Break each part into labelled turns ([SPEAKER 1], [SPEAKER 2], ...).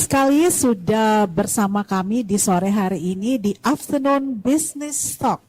[SPEAKER 1] sekali sudah bersama kami di sore hari ini di Afternoon Business Talk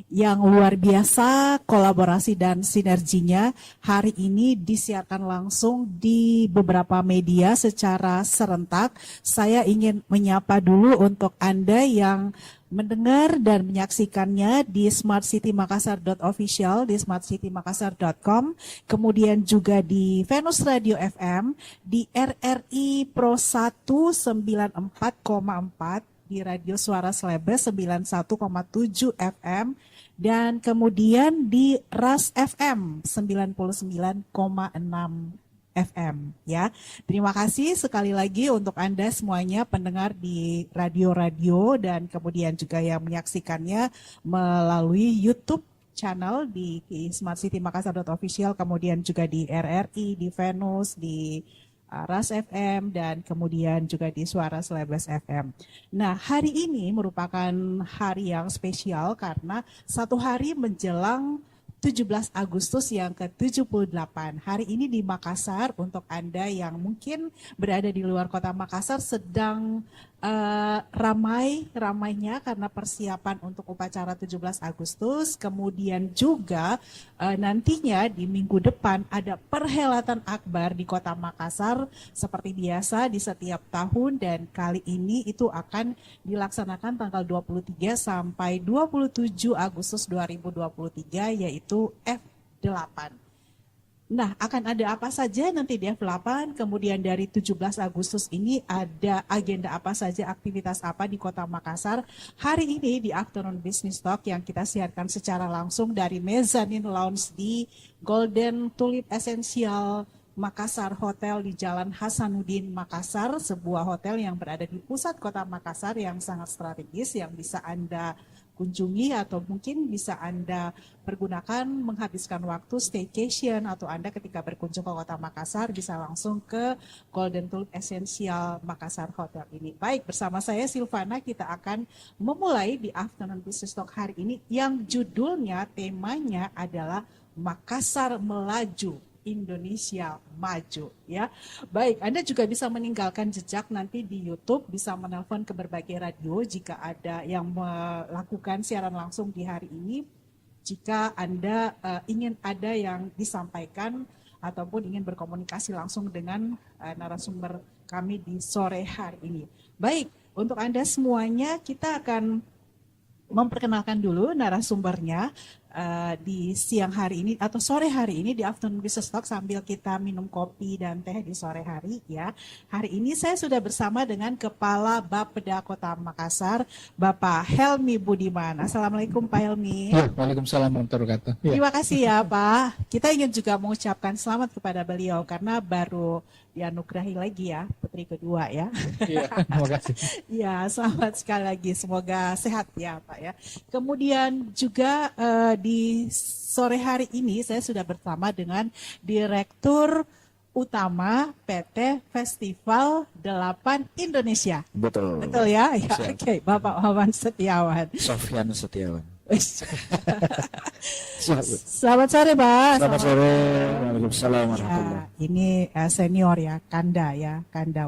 [SPEAKER 1] yang luar biasa kolaborasi dan sinerginya hari ini disiarkan langsung di beberapa media secara serentak. Saya ingin menyapa dulu untuk Anda yang mendengar dan menyaksikannya di smartcitymakassar.official, di smartcitymakassar.com, kemudian juga di Venus Radio FM, di RRI Pro 194,4, di Radio Suara Slebes 91,7 FM, dan kemudian di RAS FM 99,6 FM ya. Terima kasih sekali lagi untuk Anda semuanya pendengar di radio-radio dan kemudian juga yang menyaksikannya melalui YouTube channel di smartcitymakassar.official, kemudian juga di RRI, di Venus, di RAS FM, dan kemudian juga di Suara Slebes FM. Nah, hari ini merupakan hari yang spesial karena satu hari menjelang 17 Agustus yang ke-78. Hari ini di Makassar, untuk Anda yang mungkin berada di luar kota Makassar sedang ramainya karena persiapan untuk upacara 17 Agustus. Kemudian juga nantinya di minggu depan ada perhelatan akbar di kota Makassar seperti biasa di setiap tahun, dan kali ini itu akan dilaksanakan tanggal 23 sampai 27 Agustus 2023 yaitu F8. Nah, akan ada apa saja nanti di F8, kemudian dari 17 Agustus ini ada agenda apa saja, aktivitas apa di kota Makassar. Hari ini di Afternoon Business Talk yang kita siarkan secara langsung dari Mezzanine Lounge di Golden Tulip Essential Makassar Hotel di Jalan Hasanuddin Makassar, sebuah hotel yang berada di pusat kota Makassar yang sangat strategis yang bisa Anda kunjungi atau mungkin bisa Anda pergunakan menghabiskan waktu staycation, atau Anda ketika berkunjung ke kota Makassar bisa langsung ke Golden Tulip Essential Makassar Hotel ini. Baik, bersama saya Silvana kita akan memulai di Afternoon Business Talk hari ini yang judulnya, temanya adalah Makassar Melaju, Indonesia Maju ya. Baik, Anda juga bisa meninggalkan jejak nanti di YouTube, bisa menelpon ke berbagai radio jika ada yang melakukan siaran langsung di hari ini. Jika Anda ingin ada yang disampaikan ataupun ingin berkomunikasi langsung dengan narasumber kami di sore hari ini. Baik, untuk Anda semuanya kita akan memperkenalkan dulu narasumbernya di siang hari ini atau sore hari ini di Afternoon Business Talk sambil kita minum kopi dan teh di sore hari ya. Hari ini saya sudah bersama dengan Kepala Bapeda Kota Makassar, Bapak Helmi Budiman. Assalamualaikum Pak Helmi.
[SPEAKER 2] Ya, waalaikumsalam warahmatullahi wabarakatuh. Ya.
[SPEAKER 1] Terima kasih ya Pak. Kita ingin juga mengucapkan selamat kepada beliau karena baru dianugerahi lagi ya, putri kedua ya.
[SPEAKER 2] Iya, terima kasih.
[SPEAKER 1] Ya, selamat sekali lagi. Semoga sehat ya Pak ya. Kemudian juga di sore hari ini saya sudah bersama dengan Direktur Utama PT Festival 8 Indonesia.
[SPEAKER 3] Betul.
[SPEAKER 1] Betul ya? Ya, oke. Bapak Wawan Setiawan.
[SPEAKER 3] Sofyan Setiawan.
[SPEAKER 1] Selamat sore, Pak.
[SPEAKER 3] Selamat sore. Waalaikumsalam warahmatullahi.
[SPEAKER 1] Ya, ini senior ya, Kanda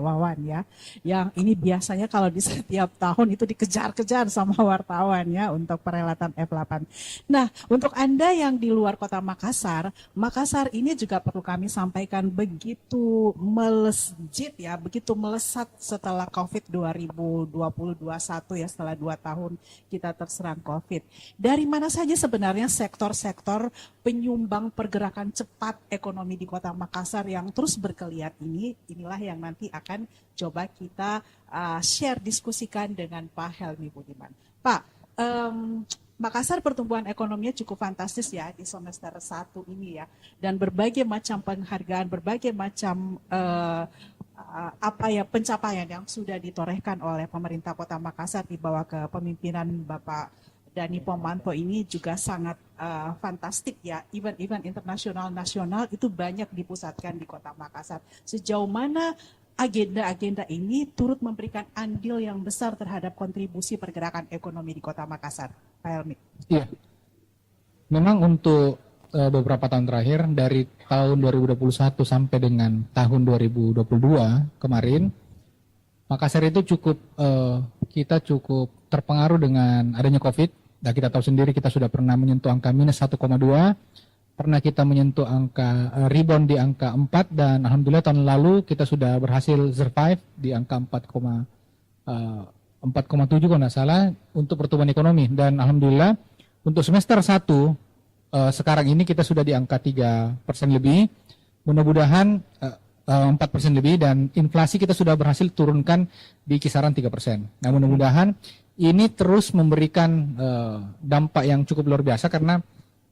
[SPEAKER 1] Wawan ya. Yang ini biasanya kalau di setiap tahun itu dikejar-kejar sama wartawan ya untuk perhelatan F8. Nah, untuk Anda yang di luar kota Makassar, Makassar ini juga perlu kami sampaikan begitu melesat ya, begitu melesat setelah COVID 2020-2021 ya, setelah 2 tahun kita terserang COVID. Dari mana saja sebenarnya sektor-sektor penyumbang pergerakan cepat ekonomi di kota Makassar yang terus bergeliat ini, inilah yang nanti akan coba kita share, diskusikan dengan Pak Helmi Budiman. Pak, Makassar pertumbuhan ekonominya cukup fantastis ya di semester 1 ini ya, dan berbagai macam penghargaan, berbagai macam pencapaian yang sudah ditorehkan oleh pemerintah kota Makassar di bawah kepemimpinan Bapak Dani Pomanto ini juga sangat fantastik ya. Event-event internasional nasional itu banyak dipusatkan di kota Makassar. Sejauh mana agenda-agenda ini turut memberikan andil yang besar terhadap kontribusi pergerakan ekonomi di kota Makassar, Pak Helmi?
[SPEAKER 2] Iya, memang untuk beberapa tahun terakhir dari tahun 2021 sampai dengan tahun 2022 kemarin Makassar itu kita cukup terpengaruh dengan adanya COVID. Dan kita tahu sendiri kita sudah pernah menyentuh angka minus 1,2, pernah kita menyentuh angka rebound di angka 4, dan alhamdulillah tahun lalu kita sudah berhasil survive di angka 4,7 kalau nggak salah untuk pertumbuhan ekonomi. Dan alhamdulillah untuk semester 1 sekarang ini kita sudah di angka 3% lebih, mudah-mudahan 4% lebih, dan inflasi kita sudah berhasil turunkan di kisaran 3%. Nah, mudah-mudahan ini terus memberikan dampak yang cukup luar biasa, karena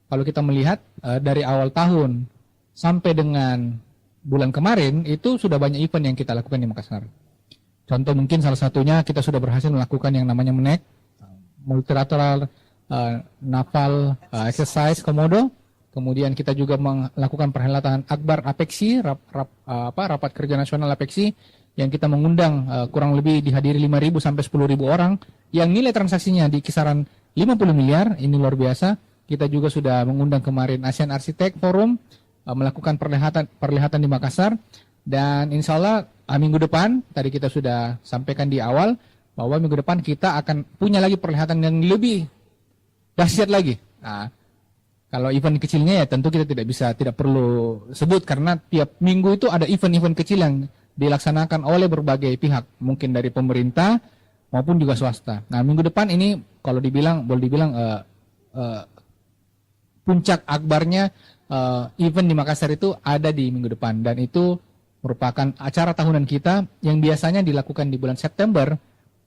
[SPEAKER 2] kalau kita melihat dari awal tahun sampai dengan bulan kemarin itu sudah banyak event yang kita lakukan di Makassar. Contoh mungkin salah satunya kita sudah berhasil melakukan yang namanya MENEC, Multilateral Naval Exercise Komodo. Kemudian kita juga melakukan perhelatan Akbar Apexi, rapat kerja nasional Apexi, yang kita mengundang kurang lebih dihadiri 5.000 sampai 10.000 orang, yang nilai transaksinya di kisaran 50 miliar, ini luar biasa. Kita juga sudah mengundang kemarin ASEAN Architect Forum, melakukan perlihatan di Makassar, dan insya Allah minggu depan, tadi kita sudah sampaikan di awal, bahwa minggu depan kita akan punya lagi perlihatan yang lebih dahsyat lagi. Nah, kalau event kecilnya ya tentu kita tidak perlu sebut, karena tiap minggu itu ada event-event kecil yang dilaksanakan oleh berbagai pihak, mungkin dari pemerintah maupun juga swasta. Nah, minggu depan ini kalau boleh dibilang puncak akbarnya event di Makassar itu ada di minggu depan, dan itu merupakan acara tahunan kita yang biasanya dilakukan di bulan September.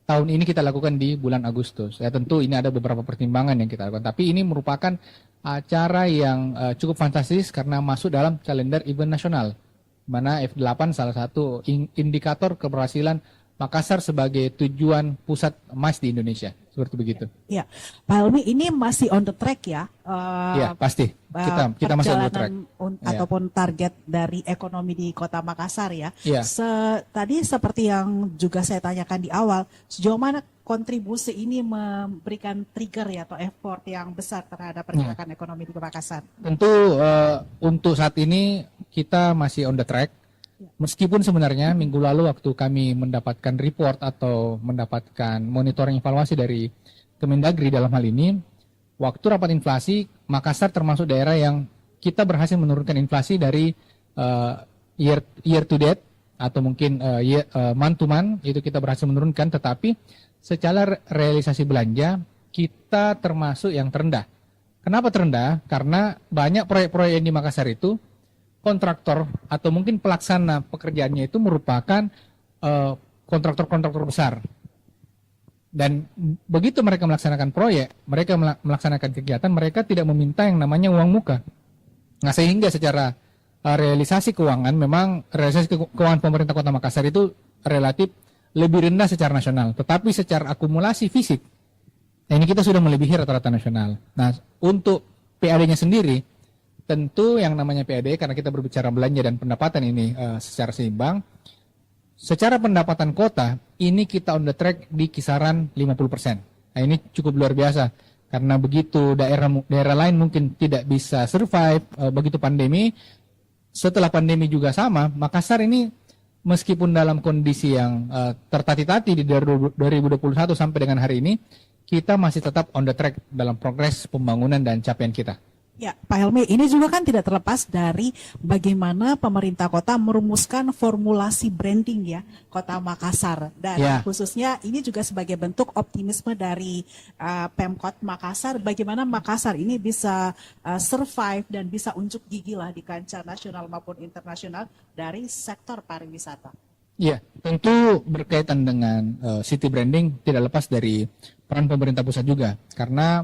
[SPEAKER 2] Tahun ini kita lakukan di bulan Agustus. Ya tentu ini ada beberapa pertimbangan yang kita lakukan, tapi ini merupakan acara yang cukup fantastis karena masuk dalam kalender event nasional, mana F8 salah satu indikator keberhasilan Makassar sebagai tujuan pusat emas di Indonesia. Seperti begitu.
[SPEAKER 1] Ya, Pak Helmi, ini masih on the track ya?
[SPEAKER 2] Iya, pasti. Kita masih on the track.
[SPEAKER 1] Ataupun target dari ekonomi di Kota Makassar ya.
[SPEAKER 2] Iya.
[SPEAKER 1] Tadi seperti yang juga saya tanyakan di awal, sejauh mana kontribusi ini memberikan trigger ya atau effort yang besar terhadap pergerakan ekonomi di Makassar?
[SPEAKER 2] Tentu untuk saat ini kita masih on the track. Meskipun sebenarnya minggu lalu waktu kami mendapatkan report atau mendapatkan monitoring evaluasi dari Kemendagri dalam hal ini, waktu rapat inflasi, Makassar termasuk daerah yang kita berhasil menurunkan inflasi dari year to date atau mungkin month to month, itu kita berhasil menurunkan, tetapi secara realisasi belanja kita termasuk yang terendah. Kenapa terendah? Karena banyak proyek-proyek yang di Makassar itu kontraktor atau mungkin pelaksana pekerjaannya itu merupakan kontraktor-kontraktor besar. Dan begitu mereka melaksanakan proyek, mereka melaksanakan kegiatan, mereka tidak meminta yang namanya uang muka. Nah, sehingga secara realisasi keuangan, memang realisasi keuangan pemerintah Kota Makassar itu relatif lebih rendah secara nasional. Tetapi secara akumulasi fisik, nah ini kita sudah melebihi rata-rata nasional. Nah, untuk PAD-nya sendiri, tentu yang namanya PAD, karena kita berbicara belanja dan pendapatan ini secara seimbang, secara pendapatan kota, ini kita on the track di kisaran 50%. Nah ini cukup luar biasa, karena begitu daerah lain mungkin tidak bisa survive begitu pandemi, setelah pandemi juga sama, Makassar ini meskipun dalam kondisi yang tertati-tati di 2021 sampai dengan hari ini, kita masih tetap on the track dalam progres pembangunan dan capaian kita.
[SPEAKER 1] Ya, Pak Helmi, ini juga kan tidak terlepas dari bagaimana pemerintah kota merumuskan formulasi branding ya Kota Makassar, dan khususnya ini juga sebagai bentuk optimisme dari Pemkot Makassar, bagaimana Makassar ini bisa survive dan bisa unjuk gigi lah di kancah nasional maupun internasional dari sektor pariwisata.
[SPEAKER 2] Ya, tentu berkaitan dengan city branding tidak lepas dari peran pemerintah pusat juga, karena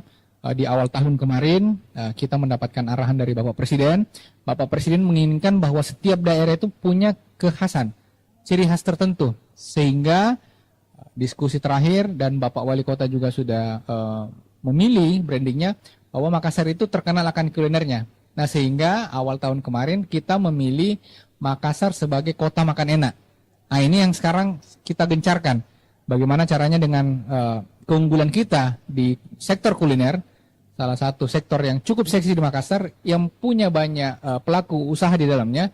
[SPEAKER 2] di awal tahun kemarin kita mendapatkan arahan dari Bapak Presiden. Bapak Presiden menginginkan bahwa setiap daerah itu punya kekhasan, ciri khas tertentu. Sehingga diskusi terakhir dan Bapak Wali Kota juga sudah memilih brandingnya bahwa Makassar itu terkenal akan kulinernya. Nah, sehingga awal tahun kemarin kita memilih Makassar sebagai kota makan enak. Nah, ini yang sekarang kita gencarkan. Bagaimana caranya dengan keunggulan kita di sektor kuliner, salah satu sektor yang cukup seksi di Makassar, yang punya banyak pelaku usaha di dalamnya,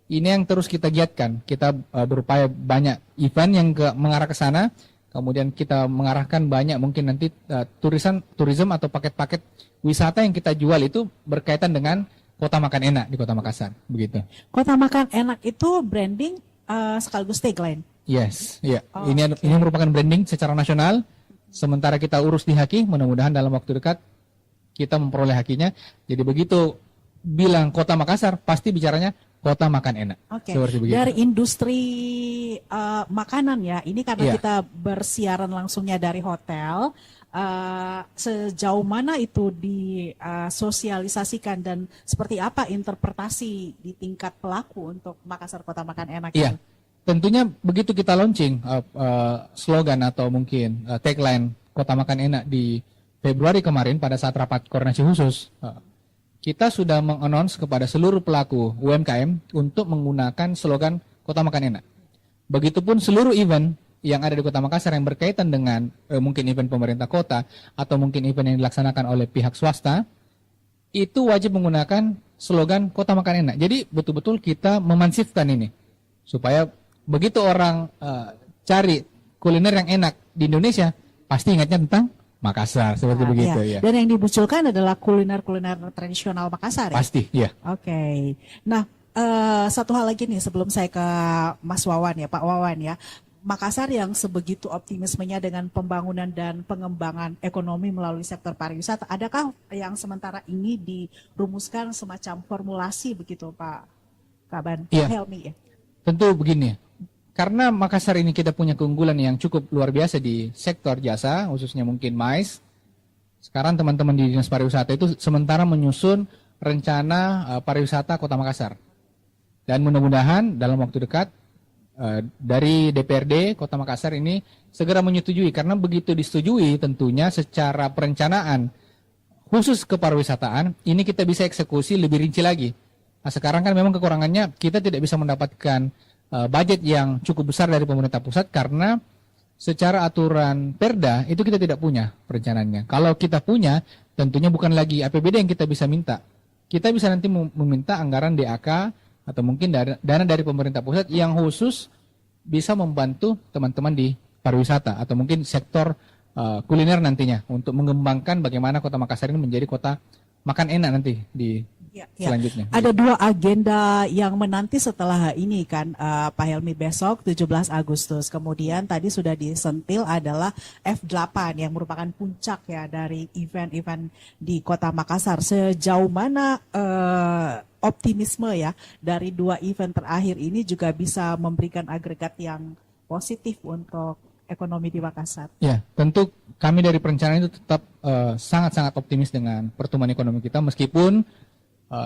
[SPEAKER 2] Ini yang terus kita giatkan. Kita berupaya banyak event yang mengarah ke sana. Kemudian kita mengarahkan banyak mungkin nanti tourism atau paket-paket wisata yang kita jual itu berkaitan dengan kota makan enak di Kota Makassar, begitu.
[SPEAKER 1] Kota makan enak itu branding sekaligus tagline.
[SPEAKER 2] Yes, iya.
[SPEAKER 1] Oh,
[SPEAKER 2] Ini merupakan branding secara nasional. Sementara kita urus di Haki, mudah-mudahan dalam waktu dekat kita memperoleh hakinya. Jadi begitu bilang Kota Makassar, pasti bicaranya kota makan enak.
[SPEAKER 1] Oke.
[SPEAKER 2] Seperti begitu.
[SPEAKER 1] Dari industri makanan ya, ini karena
[SPEAKER 2] Iya.
[SPEAKER 1] kita bersiaran langsungnya dari hotel, sejauh mana itu disosialisasikan dan seperti apa interpretasi di tingkat pelaku untuk Makassar Kota Makan Enak
[SPEAKER 2] Iya.
[SPEAKER 1] ini?
[SPEAKER 2] Tentunya begitu kita launching slogan atau mungkin tagline Kota Makan Enak di Februari kemarin pada saat rapat koordinasi khusus, kita sudah mengannounce kepada seluruh pelaku UMKM untuk menggunakan slogan Kota Makan Enak. Begitupun seluruh event yang ada di Kota Makassar yang berkaitan dengan mungkin event pemerintah kota atau mungkin event yang dilaksanakan oleh pihak swasta, itu wajib menggunakan slogan Kota Makan Enak. Jadi betul-betul kita memansifkan ini supaya begitu orang cari kuliner yang enak di Indonesia, pasti ingatnya tentang Makassar, seperti
[SPEAKER 1] Nah,
[SPEAKER 2] begitu
[SPEAKER 1] iya.
[SPEAKER 2] ya.
[SPEAKER 1] Dan yang dimunculkan adalah kuliner-kuliner tradisional Makassar ya?
[SPEAKER 2] Pasti, ya.
[SPEAKER 1] Oke. Nah, satu hal lagi nih sebelum saya ke Mas Wawan ya, Pak Wawan ya. Makassar yang sebegitu optimismenya dengan pembangunan dan pengembangan ekonomi melalui sektor pariwisata, adakah yang sementara ini dirumuskan semacam formulasi begitu Pak Kaban?
[SPEAKER 2] Iya.
[SPEAKER 1] Helmi ya?
[SPEAKER 2] Tentu begini, karena Makassar ini kita punya keunggulan yang cukup luar biasa di sektor jasa, khususnya mungkin MICE. Sekarang teman-teman di Dinas Pariwisata itu sementara menyusun rencana pariwisata Kota Makassar. Dan mudah-mudahan dalam waktu dekat dari DPRD Kota Makassar ini segera menyetujui, karena begitu disetujui tentunya secara perencanaan khusus kepariwisataan ini kita bisa eksekusi lebih rinci lagi. Nah, sekarang kan memang kekurangannya kita tidak bisa mendapatkan budget yang cukup besar dari pemerintah pusat karena secara aturan Perda itu kita tidak punya perencanaannya. Kalau kita punya, tentunya bukan lagi APBD yang kita bisa minta. Kita bisa nanti meminta anggaran DAK atau mungkin dana dari pemerintah pusat yang khusus bisa membantu teman-teman di pariwisata atau mungkin sektor kuliner nantinya untuk mengembangkan bagaimana Kota Makassar ini menjadi kota makan enak nanti di
[SPEAKER 1] Ya.
[SPEAKER 2] selanjutnya.
[SPEAKER 1] Ada dua agenda yang menanti setelah ini kan Pak Helmi, besok 17 Agustus. Kemudian tadi sudah disentil adalah F8 yang merupakan puncak ya dari event-event di Kota Makassar. Sejauh mana optimisme ya dari dua event terakhir ini juga bisa memberikan agregat yang positif untuk ekonomi di Makassar?
[SPEAKER 2] Ya, tentu kami dari perencanaan itu tetap sangat-sangat optimis dengan pertumbuhan ekonomi kita meskipun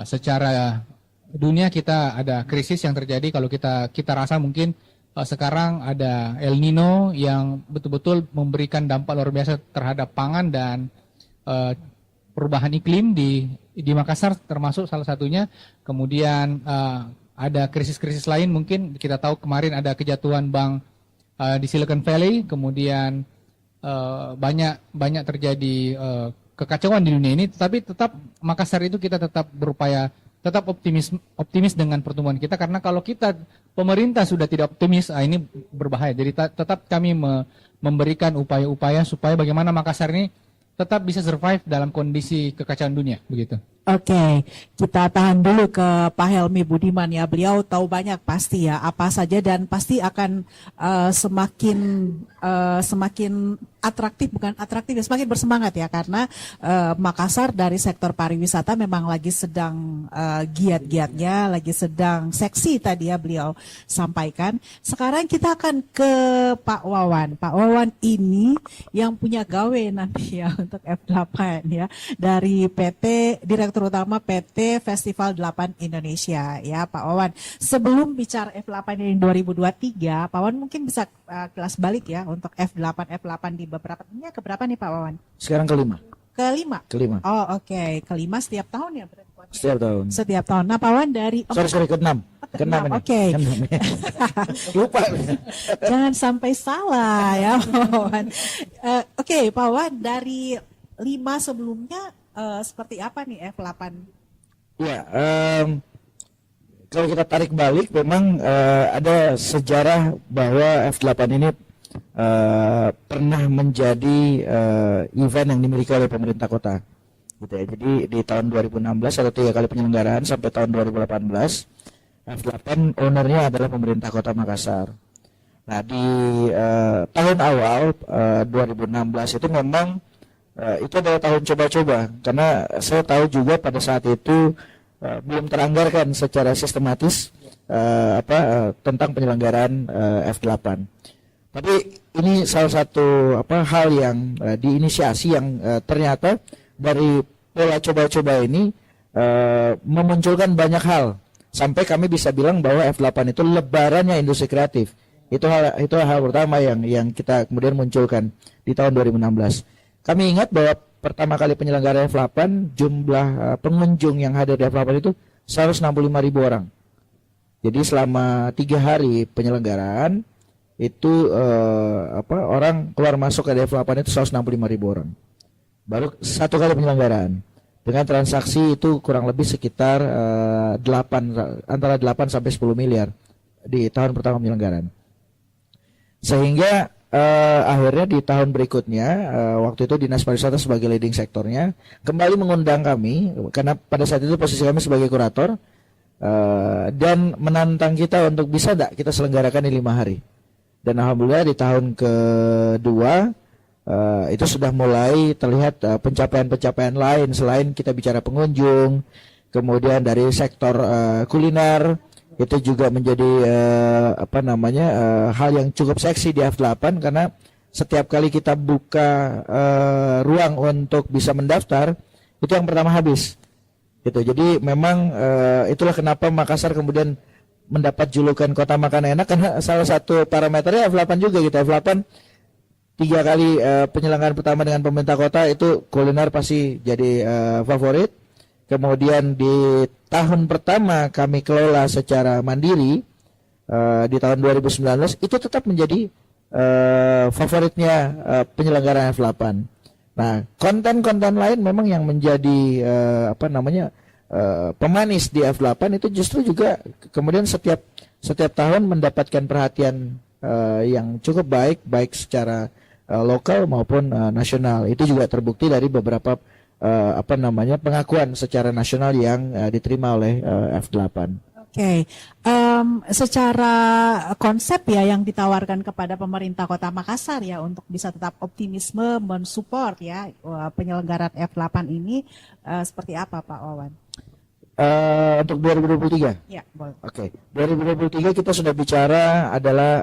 [SPEAKER 2] secara dunia kita ada krisis yang terjadi. Kalau kita rasa mungkin sekarang ada El Nino yang betul-betul memberikan dampak luar biasa terhadap pangan dan perubahan iklim di Makassar termasuk salah satunya. Kemudian ada krisis-krisis lain, mungkin kita tahu kemarin ada kejatuhan bank di Silicon Valley, kemudian banyak terjadi kekacauan di dunia ini, tapi tetap Makassar itu kita tetap berupaya tetap optimis dengan pertumbuhan kita, karena kalau kita pemerintah sudah tidak optimis, ini berbahaya. Jadi tetap kami memberikan upaya-upaya supaya bagaimana Makassar ini tetap bisa survive dalam kondisi kekacauan dunia, begitu.
[SPEAKER 1] Oke, kita tahan dulu ke Pak Helmi Budiman ya. Beliau tahu banyak pasti ya apa saja dan pasti akan semakin atraktif, bukan atraktif ya, semakin bersemangat ya karena Makassar dari sektor pariwisata memang lagi sedang giat-giatnya, lagi sedang seksi tadi ya beliau sampaikan. Sekarang kita akan ke Pak Wawan. Pak Wawan ini yang punya gawe nanti ya untuk F8 ya dari PT Direktur Utama PT Festival 8 Indonesia ya Pak Wawan. Sebelum bicara F8 yang 2023, Pak Wawan mungkin bisa kelas balik ya untuk F8 di beberapa, ini keberapa nih Pak Wawan?
[SPEAKER 3] Sekarang kelima.
[SPEAKER 1] Kelima. Oh oke. Kelima setiap tahun ya berarti?
[SPEAKER 3] Setiap tahun.
[SPEAKER 1] Setiap tahun. Nah Pak Wawan dari
[SPEAKER 3] Sorry, keenam. Keenam ini.
[SPEAKER 1] Oke.
[SPEAKER 3] Keenam ini. Lupa.
[SPEAKER 1] Jangan sampai salah ya Pak Wawan. Oke Pak Wawan, dari 5 sebelumnya seperti apa nih F8?
[SPEAKER 3] Ya, kalau kita tarik balik, memang ada sejarah bahwa F8 ini pernah menjadi event yang dimiliki oleh pemerintah kota. Gitu ya. Jadi di tahun 2016 ada 3 kali penyelenggaraan sampai tahun 2018. F8 ownernya adalah pemerintah kota Makassar. Nah di tahun awal 2016 itu memang itu adalah tahun coba-coba, karena saya tahu juga pada saat itu belum teranggarkan secara sistematis tentang penyelenggaraan F8. Tapi ini salah satu hal yang diinisiasi yang ternyata dari pola coba-coba ini memunculkan banyak hal sampai kami bisa bilang bahwa F8 itu lebarannya industri kreatif. Itu hal pertama yang kita kemudian munculkan di tahun 2016. Kami ingat bahwa pertama kali penyelenggaraan F8 jumlah pengunjung yang hadir di F8 itu 165.000 orang. Jadi selama 3 hari penyelenggaraan itu orang keluar masuk ke F8 itu 165.000 orang. Baru 1 kali penyelenggaraan dengan transaksi itu kurang lebih sekitar antara 8 sampai 10 miliar di tahun pertama penyelenggaraan. Sehingga akhirnya di tahun berikutnya waktu itu Dinas Pariwisata sebagai leading sektornya kembali mengundang kami, karena pada saat itu posisi kami sebagai kurator, dan menantang kita untuk bisa tidak kita selenggarakan di 5 hari. Dan alhamdulillah di tahun kedua itu sudah mulai terlihat pencapaian-pencapaian lain selain kita bicara pengunjung, kemudian dari sektor kuliner itu juga menjadi hal yang cukup seksi di F8, karena setiap kali kita buka ruang untuk bisa mendaftar itu yang pertama habis gitu. Jadi memang itulah kenapa Makassar kemudian mendapat julukan kota makan enak, karena salah satu parameternya F8 juga gitu. F8 3 kali penyelenggaraan pertama dengan pemerintah kota itu kuliner pasti jadi favorit. Kemudian di tahun pertama kami kelola secara mandiri di tahun 2019 itu tetap menjadi favoritnya penyelenggaraan F8. Nah, konten-konten lain memang yang menjadi pemanis di F8 itu justru juga kemudian setiap tahun mendapatkan perhatian yang cukup baik secara lokal maupun nasional. Itu juga terbukti dari beberapa pengakuan secara nasional yang diterima oleh F8.
[SPEAKER 1] Oke, secara konsep ya yang ditawarkan kepada pemerintah Kota Makassar ya untuk bisa tetap optimisme mensupport ya penyelenggaraan F8 ini seperti apa Pak Wawan?
[SPEAKER 3] Untuk 2023?
[SPEAKER 1] Ya, boleh.
[SPEAKER 3] Oke, 2023 kita sudah bicara adalah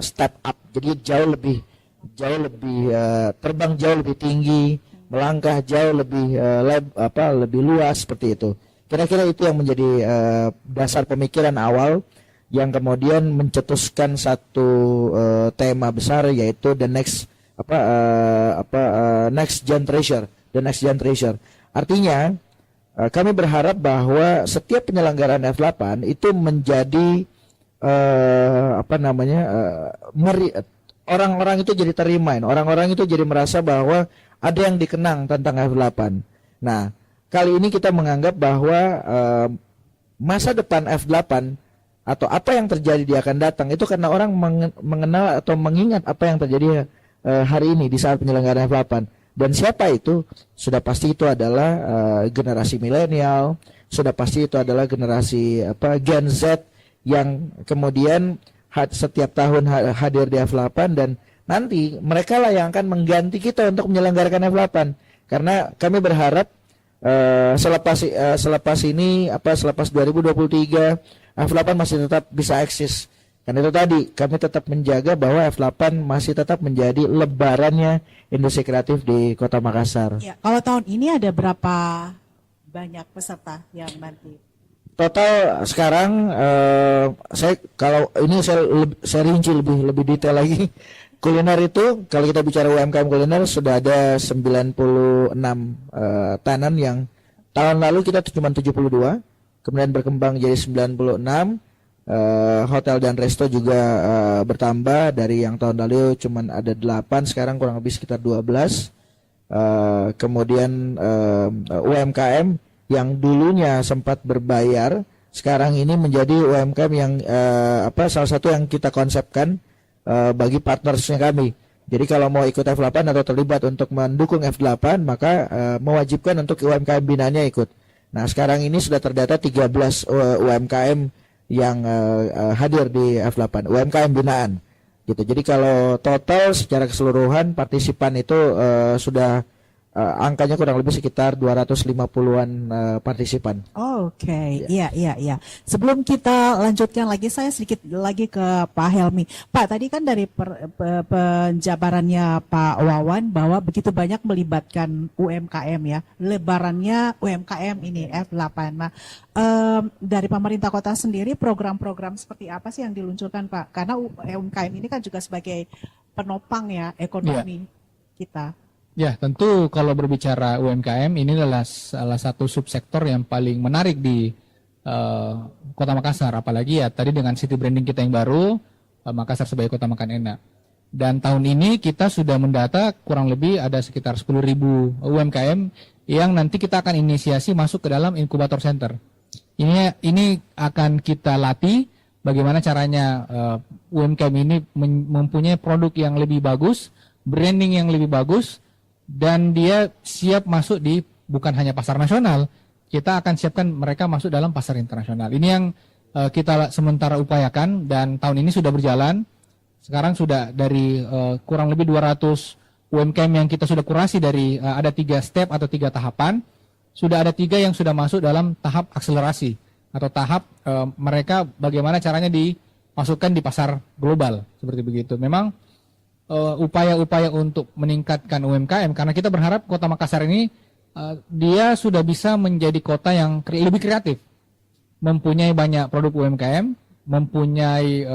[SPEAKER 3] step up, jadi jauh lebih terbang jauh lebih tinggi, melangkah jauh lebih lebih luas seperti itu. Kira-kira itu yang menjadi dasar pemikiran awal yang kemudian mencetuskan satu tema besar, yaitu the next gen treasure, the next gen treasure. Artinya kami berharap bahwa setiap penyelenggaraan F8 itu menjadi orang-orang itu jadi terremind, orang-orang itu jadi merasa bahwa ada yang dikenang tentang F8. Nah, kali ini kita menganggap bahwa masa depan F8 atau apa yang terjadi di akan datang itu karena orang mengenal atau mengingat apa yang terjadi hari ini di saat penyelenggaraan F8. Dan siapa itu? Sudah pasti itu adalah generasi milenial, sudah pasti itu adalah generasi Gen Z yang kemudian setiap tahun hadir di F8, dan nanti mereka lah yang akan mengganti kita untuk menyelenggarakan F8. Karena kami berharap selepas 2023 F8 masih tetap bisa eksis. Karena itu tadi kami tetap menjaga bahwa F8 masih tetap menjadi lebarannya industri kreatif di Kota Makassar.
[SPEAKER 1] Ya, kalau tahun ini ada berapa banyak peserta yang nanti?
[SPEAKER 3] Total sekarang saya rinci lebih detail lagi. Kuliner itu kalau kita bicara UMKM kuliner sudah ada 96 tenan yang tahun lalu kita cuma 72, kemudian berkembang jadi 96. Hotel dan resto juga bertambah dari yang tahun lalu cuma ada 8, sekarang kurang lebih sekitar 12. Kemudian UMKM yang dulunya sempat berbayar sekarang ini menjadi UMKM yang salah satu yang kita konsepkan bagi partnersnya kami. Jadi kalau mau ikut F8 atau terlibat untuk mendukung F8, maka mewajibkan untuk UMKM binaannya ikut. Nah, sekarang ini sudah terdata 13 UMKM yang hadir di F8, UMKM binaan. Gitu. Jadi kalau total secara keseluruhan partisipan itu sudah angkanya kurang lebih sekitar 250-an partisipan.
[SPEAKER 1] Oke, iya. Sebelum kita lanjutkan lagi, saya sedikit lagi ke Pak Helmi. Pak, tadi kan dari penjabarannya Pak Wawan bahwa begitu banyak melibatkan UMKM ya, lebarannya UMKM ini F8. Nah, dari pemerintah kota sendiri program-program seperti apa sih yang diluncurkan Pak? Karena UMKM ini kan juga sebagai penopang ya ekonomi kita.
[SPEAKER 2] Ya, tentu kalau berbicara UMKM ini adalah salah satu subsektor yang paling menarik di Kota Makassar. Apalagi ya tadi dengan city branding kita yang baru, Makassar sebagai kota makan enak. Dan tahun ini kita sudah mendata kurang lebih ada sekitar 10.000 UMKM yang nanti kita akan inisiasi masuk ke dalam inkubator center. Ini akan kita latih bagaimana caranya UMKM ini mempunyai produk yang lebih bagus, branding yang lebih bagus, dan dia siap masuk di bukan hanya pasar nasional, kita akan siapkan mereka masuk dalam pasar internasional. Ini yang kita sementara upayakan dan tahun ini sudah berjalan. Sekarang sudah dari kurang lebih 200 UMKM yang kita sudah kurasi dari ada 3 step atau 3 tahapan. Sudah ada 3 yang sudah masuk dalam tahap akselerasi atau tahap mereka bagaimana caranya dimasukkan di pasar global seperti begitu. Memang upaya-upaya untuk meningkatkan UMKM karena kita berharap Kota Makassar ini dia sudah bisa menjadi kota yang lebih kreatif, mempunyai banyak produk UMKM, mempunyai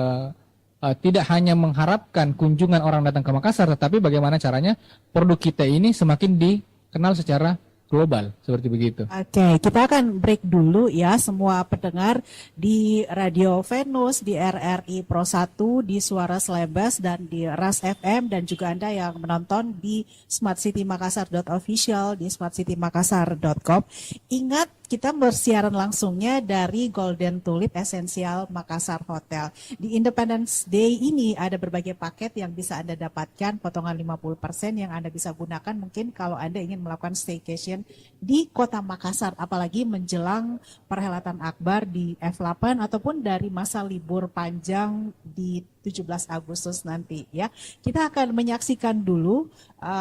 [SPEAKER 2] tidak hanya mengharapkan kunjungan orang datang ke Makassar, tetapi bagaimana caranya produk kita ini semakin dikenal secara global, seperti begitu.
[SPEAKER 1] Oke, kita akan break dulu ya semua pendengar di Radio Venus, di RRI Pro 1, di Suara Selebas, dan di Ras FM, dan juga Anda yang menonton di smartcitymakassar.official, di smartcitymakassar.com. Ingat, kita bersiaran langsungnya dari Golden Tulip Essential Makassar Hotel. Di Independence Day ini ada berbagai paket yang bisa Anda dapatkan, potongan 50% yang Anda bisa gunakan mungkin kalau Anda ingin melakukan staycation di Kota Makassar, apalagi menjelang perhelatan Akbar di F8 ataupun dari masa libur panjang di 17 Agustus nanti ya. Kita akan menyaksikan dulu,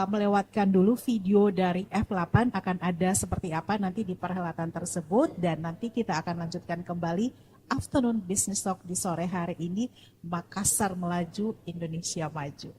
[SPEAKER 1] melewatkan dulu video dari F8 akan ada seperti apa nanti di perhelatan tersebut, dan nanti kita akan lanjutkan kembali Afternoon Business Talk di sore hari ini, Makassar Melaju, Indonesia Maju.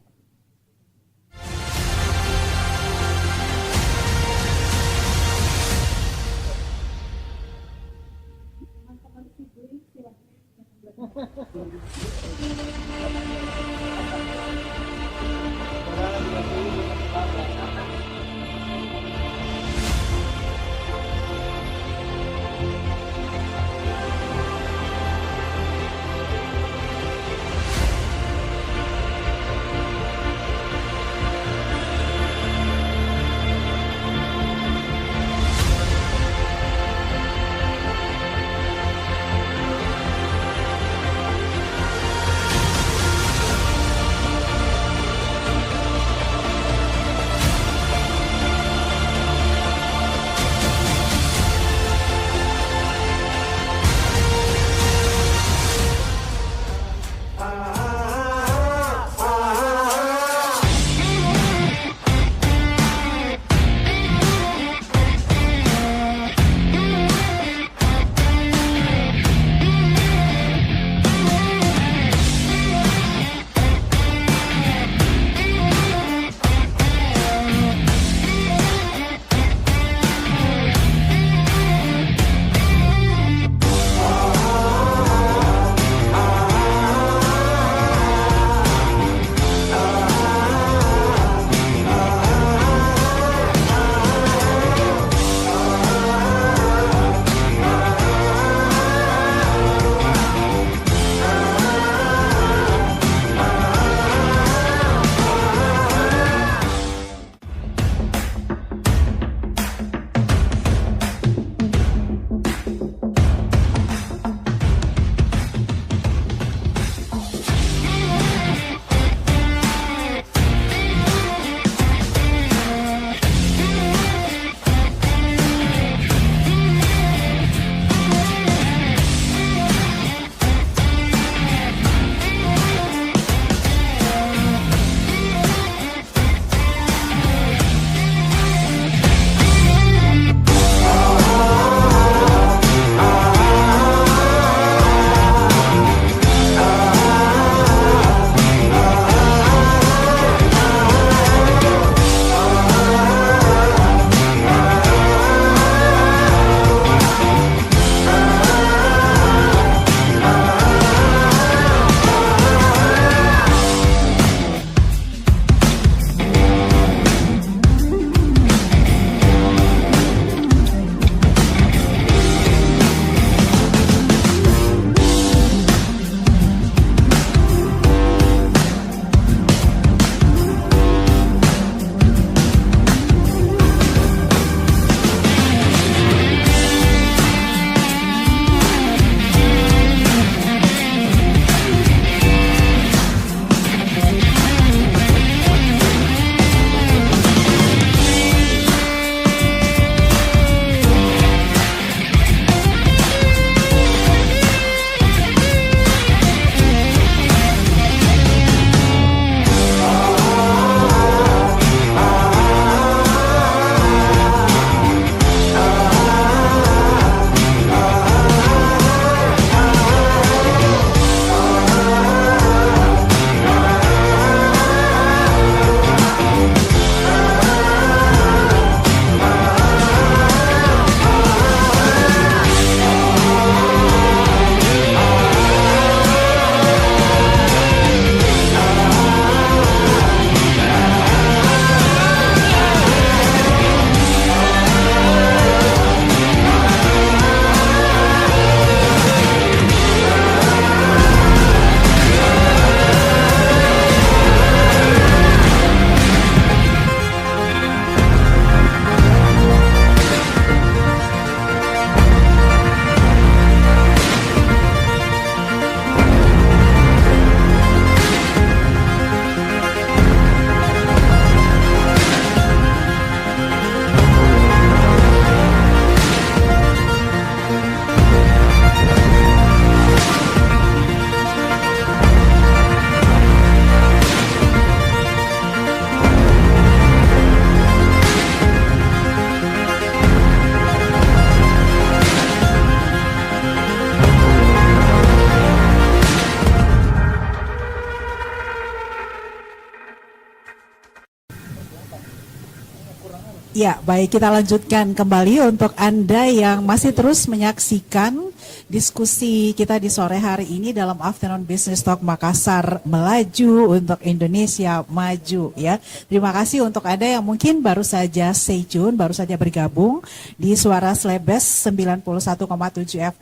[SPEAKER 1] Ya, baik, kita lanjutkan kembali untuk Anda yang masih terus menyaksikan diskusi kita di sore hari ini dalam Afternoon Business Talk Makassar Melaju untuk Indonesia Maju ya. Terima kasih untuk Anda yang mungkin baru saja stay tune, baru saja bergabung di Suara Slebes 91,7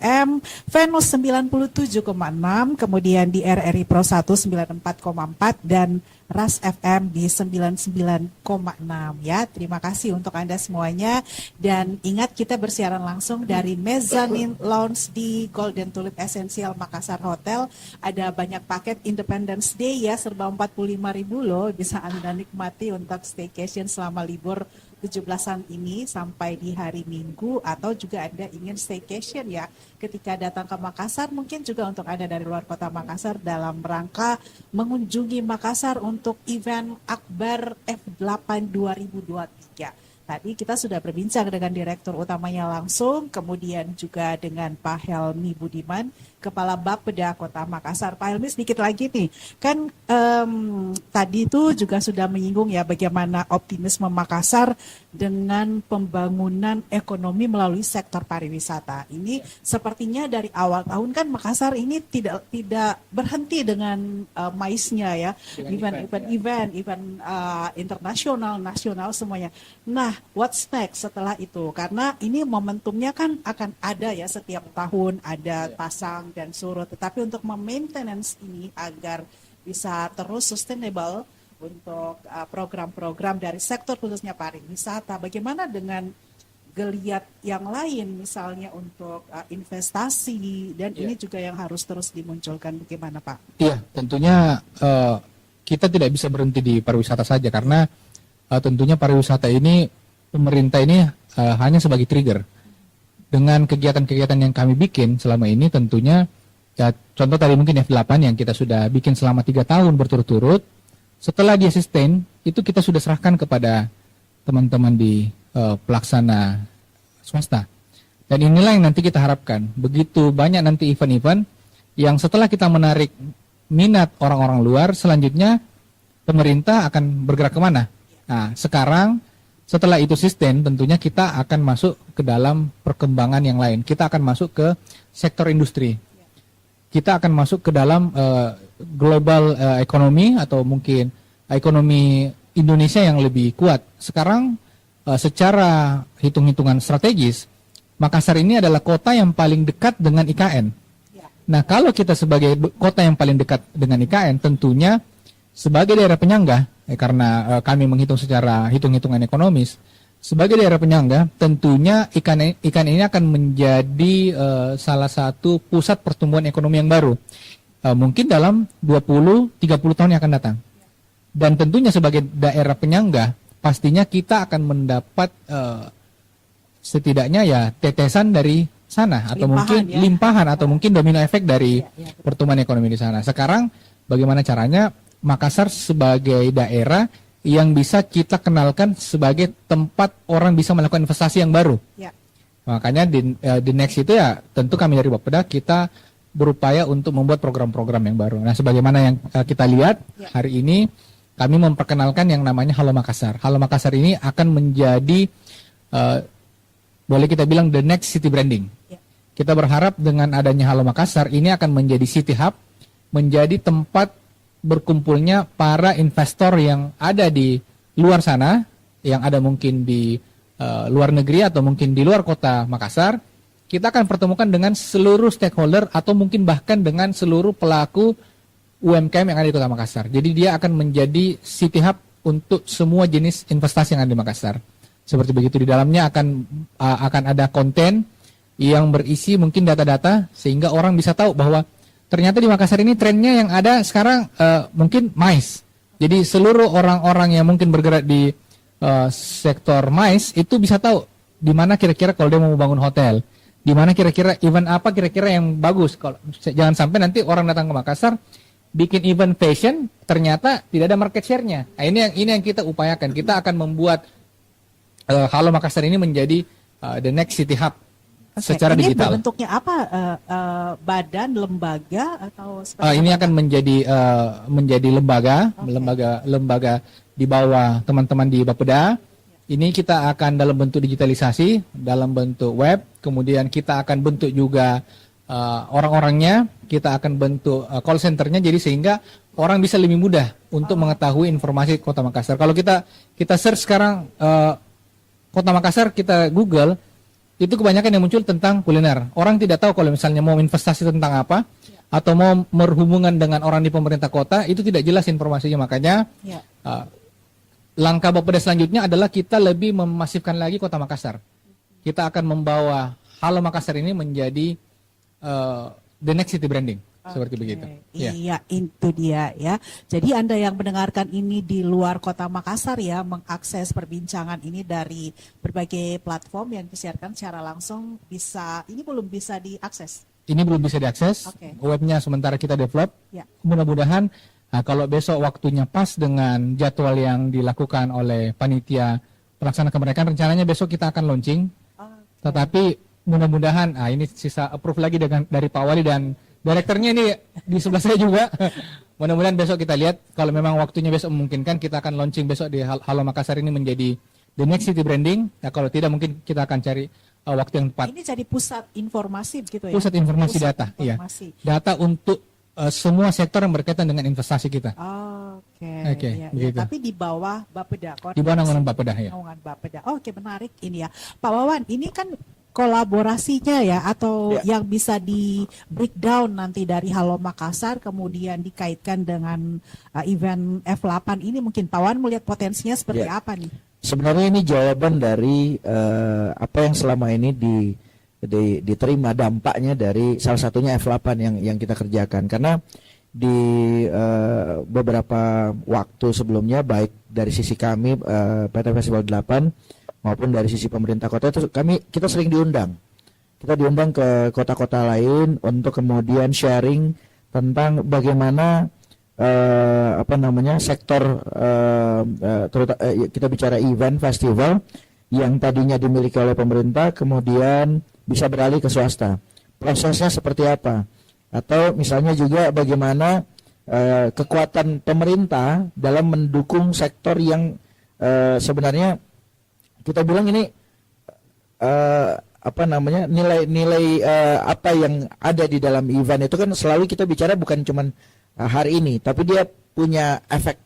[SPEAKER 1] FM, Venus 97,6, kemudian di RRI Pro 1 94,4 dan Ras FM di 99,6 ya. Terima kasih untuk Anda semuanya dan ingat kita bersiaran langsung dari Mezzanine Lounge di Golden Tulip Essential Makassar Hotel. Ada banyak paket Independence Day ya, serba 45.000 loh, bisa Anda nikmati untuk staycation selama libur 17-an ini sampai di hari Minggu, atau juga Anda ingin staycation ya ketika datang ke Makassar, mungkin juga untuk Anda dari luar kota Makassar dalam rangka mengunjungi Makassar untuk event Akbar F8 2023. Tadi kita sudah berbincang dengan Direktur Utamanya langsung, kemudian juga dengan Pak Helmi Budiman, Kepala Bapeda Kota Makassar. Pak Helmi, sedikit lagi nih, kan tadi itu juga sudah menyinggung ya bagaimana optimisme Makassar dengan pembangunan ekonomi melalui sektor pariwisata. Ini sepertinya dari awal tahun kan Makassar ini tidak berhenti dengan maisnya ya, event internasional, nasional semuanya. Nah, what's next setelah itu? Karena ini momentumnya kan akan ada ya, setiap tahun ada pasang dan surut. Tetapi untuk memaintenance ini agar bisa terus sustainable untuk program-program dari sektor khususnya pariwisata, bagaimana dengan geliat yang lain misalnya untuk investasi dan ini juga yang harus terus dimunculkan, bagaimana Pak?
[SPEAKER 2] Iya, tentunya kita tidak bisa berhenti di pariwisata saja karena tentunya pariwisata ini, pemerintah ini hanya sebagai trigger. Dengan kegiatan-kegiatan yang kami bikin selama ini tentunya, ya contoh tadi mungkin F8 yang kita sudah bikin selama 3 tahun berturut-turut, setelah dia sustain, itu kita sudah serahkan kepada teman-teman di pelaksana swasta. Dan inilah yang nanti kita harapkan, begitu banyak nanti event-event yang setelah kita menarik minat orang-orang luar, selanjutnya pemerintah akan bergerak kemana? Nah, sekarang setelah itu sustain, tentunya kita akan masuk ke dalam perkembangan yang lain. Kita akan masuk ke sektor industri. Kita akan masuk ke dalam global ekonomi atau mungkin ekonomi Indonesia yang lebih kuat. Sekarang secara hitung-hitungan strategis, Makassar ini adalah kota yang paling dekat dengan IKN. Nah, kalau kita sebagai kota yang paling dekat dengan IKN, tentunya sebagai daerah penyangga, karena kami menghitung secara hitung-hitungan ekonomis, sebagai daerah penyangga, tentunya ikan ini akan menjadi salah satu pusat pertumbuhan ekonomi yang baru. Mungkin dalam 20-30 tahun yang akan datang. Dan tentunya sebagai daerah penyangga, pastinya kita akan mendapat setidaknya ya tetesan dari sana, atau mungkin limpahan, atau mungkin domino efek dari pertumbuhan ekonomi di sana. Sekarang bagaimana caranya Makassar sebagai daerah yang bisa kita kenalkan sebagai tempat orang bisa melakukan investasi yang baru. Ya. Makanya di next itu ya tentu kami dari Bapeda kita berupaya untuk membuat program-program yang baru. Nah, sebagaimana yang kita lihat hari ini kami memperkenalkan yang namanya Halo Makassar. Halo Makassar ini akan menjadi boleh kita bilang the next city branding. Ya. Kita berharap dengan adanya Halo Makassar ini akan menjadi city hub, menjadi tempat berkumpulnya para investor yang ada di luar sana, yang ada mungkin di luar negeri atau mungkin di luar kota Makassar. Kita akan pertemukan dengan seluruh stakeholder atau mungkin bahkan dengan seluruh pelaku UMKM yang ada di kota Makassar. Jadi dia akan menjadi city hub untuk semua jenis investasi yang ada di Makassar. Seperti begitu, di dalamnya akan ada konten yang berisi mungkin data-data sehingga orang bisa tahu bahwa ternyata di Makassar ini trennya yang ada sekarang mungkin mais. Jadi seluruh orang-orang yang mungkin bergerak di sektor mais itu bisa tahu di mana kira-kira kalau dia mau bangun hotel, di mana kira-kira event apa kira-kira yang bagus. Kalau jangan sampai nanti orang datang ke Makassar bikin event fashion ternyata tidak ada market share-nya. Nah, ini yang kita upayakan. Kita akan membuat Halo Makassar ini menjadi the next city hub. Secara
[SPEAKER 1] ini
[SPEAKER 2] digital.
[SPEAKER 1] Bentuknya apa? Badan, lembaga atau
[SPEAKER 2] ini akan menjadi lembaga di bawah teman-teman di Bapeda. Ini kita akan dalam bentuk digitalisasi, dalam bentuk web, kemudian kita akan bentuk juga orang-orangnya, kita akan bentuk call centernya, jadi sehingga orang bisa lebih mudah untuk mengetahui informasi Kota Makassar. Kalau kita search sekarang Kota Makassar, kita Google, itu kebanyakan yang muncul tentang kuliner. Orang tidak tahu kalau misalnya mau investasi tentang apa, atau mau berhubungan dengan orang di pemerintah kota, itu tidak jelas informasinya. Makanya langkah Bapeda selanjutnya adalah kita lebih memasifkan lagi Kota Makassar. Kita akan membawa Halo Makassar ini menjadi the next city branding. Seperti begitu.
[SPEAKER 1] Iya, itu dia ya. Jadi Anda yang mendengarkan ini di luar Kota Makassar ya, mengakses perbincangan ini dari berbagai platform yang disiarkan secara langsung, ini belum bisa diakses.
[SPEAKER 2] Ini belum bisa diakses. Webnya sementara kita develop. Mudah-mudahan kalau besok waktunya pas dengan jadwal yang dilakukan oleh panitia pelaksana kemerdekaan, rencananya besok kita akan launching. Tetapi mudah-mudahan, ini sisa approve lagi dari Pak Wali dan direkturnya ini di sebelah saya juga. Mudah-mudahan besok kita lihat, kalau memang waktunya besok memungkinkan, kita akan launching besok di Halo Makassar ini menjadi the next city branding. Kalau tidak, mungkin kita akan cari waktu yang tepat.
[SPEAKER 1] Ini jadi pusat informasi gitu ya?
[SPEAKER 2] Pusat informasi data, informasi. Iya. Data untuk semua sektor yang berkaitan dengan investasi kita.
[SPEAKER 1] Oke. Ya. Tapi di bawah Bapeda.
[SPEAKER 2] Di bawah naungan Bapeda ya.
[SPEAKER 1] Naungan Bapeda. Oke, menarik ini ya. Pak Wawan, ini kan kolaborasinya ya, atau yang bisa di breakdown nanti dari Halo Makassar kemudian dikaitkan dengan event F8 ini, mungkin Pak Wawan melihat potensinya seperti apa nih?
[SPEAKER 3] Sebenarnya ini jawaban dari apa yang selama ini diterima dampaknya dari salah satunya F8 yang kita kerjakan. Karena di beberapa waktu sebelumnya, baik dari sisi kami PT Festival 8 maupun dari sisi pemerintah kota, itu kita sering diundang. Kita diundang ke kota-kota lain untuk kemudian sharing tentang bagaimana sektor kita bicara event festival yang tadinya dimiliki oleh pemerintah kemudian bisa beralih ke swasta. Prosesnya seperti apa? Atau misalnya juga bagaimana kekuatan pemerintah dalam mendukung sektor yang sebenarnya kita bilang ini nilai-nilai apa yang ada di dalam event itu kan selalu kita bicara bukan cuman hari ini, tapi dia punya efek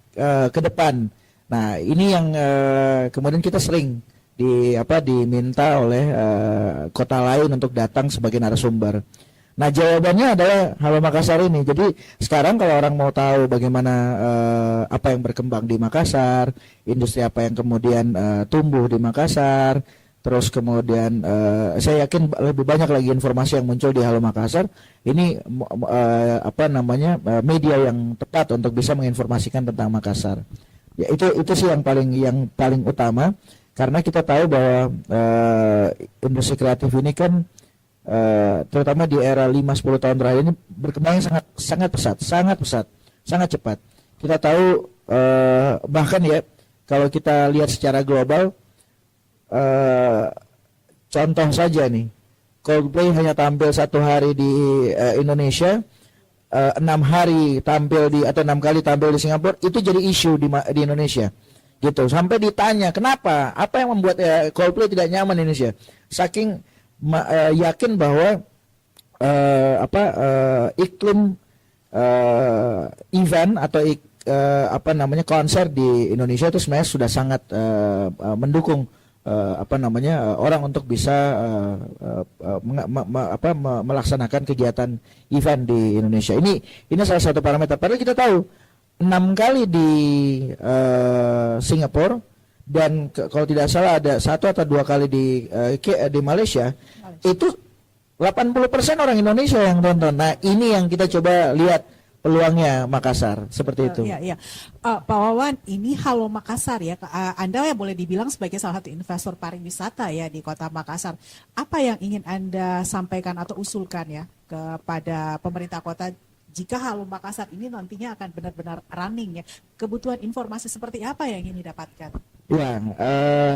[SPEAKER 3] ke depan. Nah, ini yang kemudian kita sering diminta oleh kota lain untuk datang sebagai narasumber. Nah, jawabannya adalah Halo Makassar ini. Jadi sekarang kalau orang mau tahu bagaimana apa yang berkembang di Makassar, industri apa yang kemudian tumbuh di Makassar, terus kemudian saya yakin lebih banyak lagi informasi yang muncul di Halo Makassar. Ini media yang tepat untuk bisa menginformasikan tentang Makassar. Ya, itu sih yang paling utama, karena kita tahu bahwa industri kreatif ini kan terutama di era 5-10 tahun terakhir ini berkembangnya sangat pesat, sangat cepat. Kita tahu bahkan ya kalau kita lihat secara global, contoh saja nih, Coldplay hanya tampil 1 hari di Indonesia, 6 hari tampil atau 6 kali tampil di Singapura, itu jadi isu di Indonesia. Gitu. Sampai ditanya, kenapa? Apa yang membuat Coldplay tidak nyaman di Indonesia? Saking yakin bahwa iklim event atau konser di Indonesia itu sebenarnya sudah sangat mendukung orang untuk bisa melaksanakan kegiatan event di Indonesia. Ini salah satu parameter. Padahal kita tahu 6 kali di Singapura, dan kalau tidak salah ada 1 atau 2 kali di Malaysia, itu 80% orang Indonesia yang tonton. Nah, ini yang kita coba lihat peluangnya Makassar, seperti itu.
[SPEAKER 1] Iya. Pak Wawan, ini Halo Makassar ya, Anda ya boleh dibilang sebagai salah satu investor pariwisata ya di Kota Makassar. Apa yang ingin Anda sampaikan atau usulkan ya kepada pemerintah kota jika Halo Makassar ini nantinya akan benar-benar running ya? Kebutuhan informasi seperti apa yang ingin didapatkan?
[SPEAKER 3] Ya,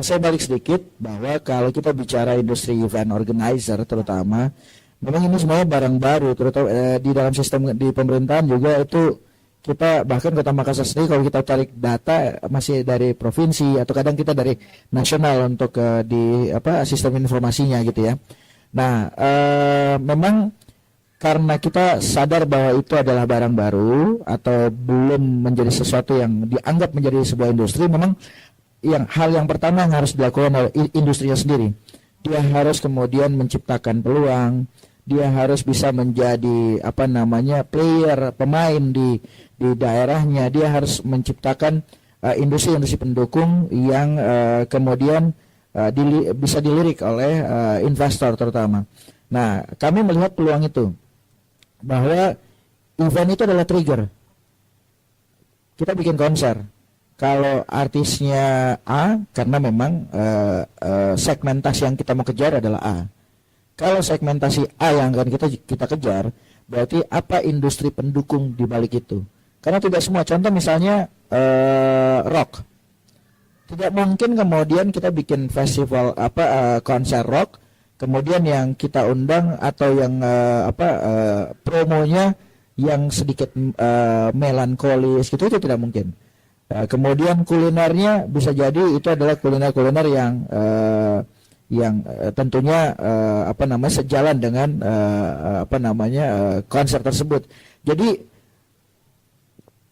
[SPEAKER 3] saya balik sedikit bahwa kalau kita bicara industri event organizer terutama, memang ini semuanya barang baru, terutama di dalam sistem di pemerintahan juga itu kita bahkan Kota Makassar sendiri kalau kita tarik data masih dari provinsi atau kadang kita dari nasional untuk di apa sistem informasinya gitu ya. Nah, memang karena kita sadar bahwa itu adalah barang baru atau belum menjadi sesuatu yang dianggap menjadi sebuah industri, memang hal yang pertama yang harus dilakukan oleh industrinya sendiri. Dia harus kemudian menciptakan peluang, dia harus bisa menjadi apa namanya player, pemain di daerahnya. Dia harus menciptakan industri-industri pendukung yang kemudian bisa dilirik oleh investor terutama. Nah, kami melihat peluang itu, bahwa event itu adalah trigger. Kita bikin konser. Kalau artisnya A, karena memang segmentasi yang kita mau kejar adalah A. Kalau segmentasi A yang akan kita kejar, berarti apa industri pendukung di balik itu? Karena tidak semua. Contoh misalnya rock. Tidak mungkin kemudian kita bikin festival konser rock, kemudian yang kita undang atau yang promonya yang sedikit melankolis gitu, itu tidak mungkin. Kemudian kulinernya bisa jadi itu adalah kuliner-kuliner yang tentunya sejalan dengan konser tersebut. Jadi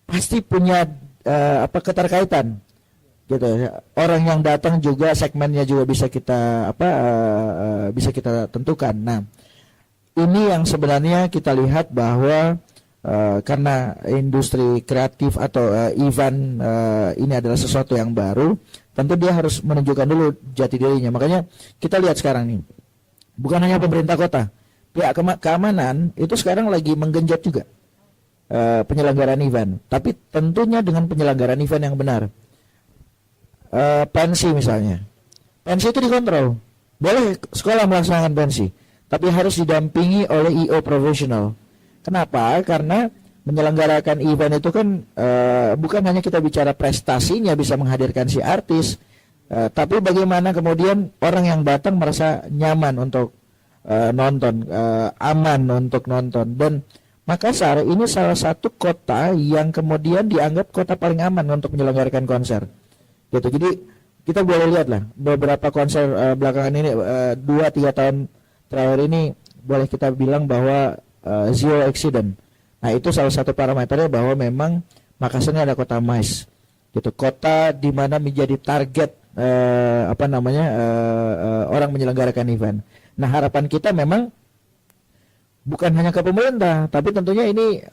[SPEAKER 3] pasti punya keterkaitan. Gitu. Orang yang datang juga segmennya juga bisa kita tentukan. Nah, ini yang sebenarnya kita lihat bahwa karena industri kreatif atau event ini adalah sesuatu yang baru, tentu dia harus menunjukkan dulu jati dirinya. Makanya kita lihat sekarang nih, bukan hanya pemerintah kota, pihak keamanan itu sekarang lagi menggenjot juga penyelenggaraan event, tapi tentunya dengan penyelenggaraan event yang benar. Pensi misalnya, pensi itu dikontrol, boleh sekolah melaksanakan pensi, tapi harus didampingi oleh IO profesional. Kenapa? Karena menyelenggarakan event itu kan bukan hanya kita bicara prestasinya bisa menghadirkan si artis, tapi bagaimana kemudian orang yang datang merasa nyaman untuk nonton, aman untuk nonton. Dan Makassar ini salah satu kota yang kemudian dianggap kota paling aman untuk menyelenggarakan konser. Gitu. Jadi kita boleh lihat lah beberapa konser belakangan ini 2-3 tahun terakhir ini boleh kita bilang bahwa zero accident. Nah, itu salah satu parameternya bahwa memang Makassar ini ada kota MICE. Gitu, kota di mana menjadi target orang menyelenggarakan event. Nah, harapan kita memang bukan hanya ke pemerintah, tapi tentunya ini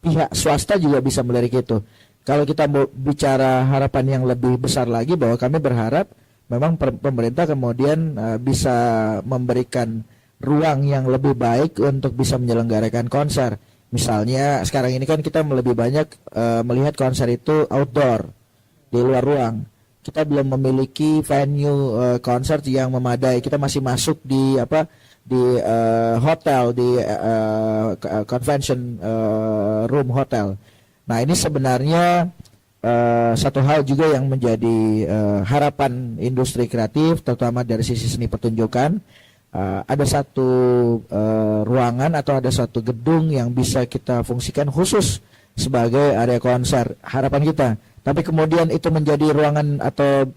[SPEAKER 3] pihak swasta juga bisa melirik itu. Kalau kita mau bicara harapan yang lebih besar lagi, bahwa kami berharap memang pemerintah kemudian bisa memberikan ruang yang lebih baik untuk bisa menyelenggarakan konser. Misalnya sekarang ini kan kita lebih banyak melihat konser itu outdoor, di luar ruang. Kita belum memiliki venue konser yang memadai. Kita masih masuk di hotel, di convention room hotel. Nah, ini sebenarnya satu hal juga yang menjadi harapan industri kreatif, terutama dari sisi seni pertunjukan. Ada satu ruangan atau ada satu gedung yang bisa kita fungsikan khusus sebagai area konser, harapan kita. Tapi kemudian itu menjadi ruangan atau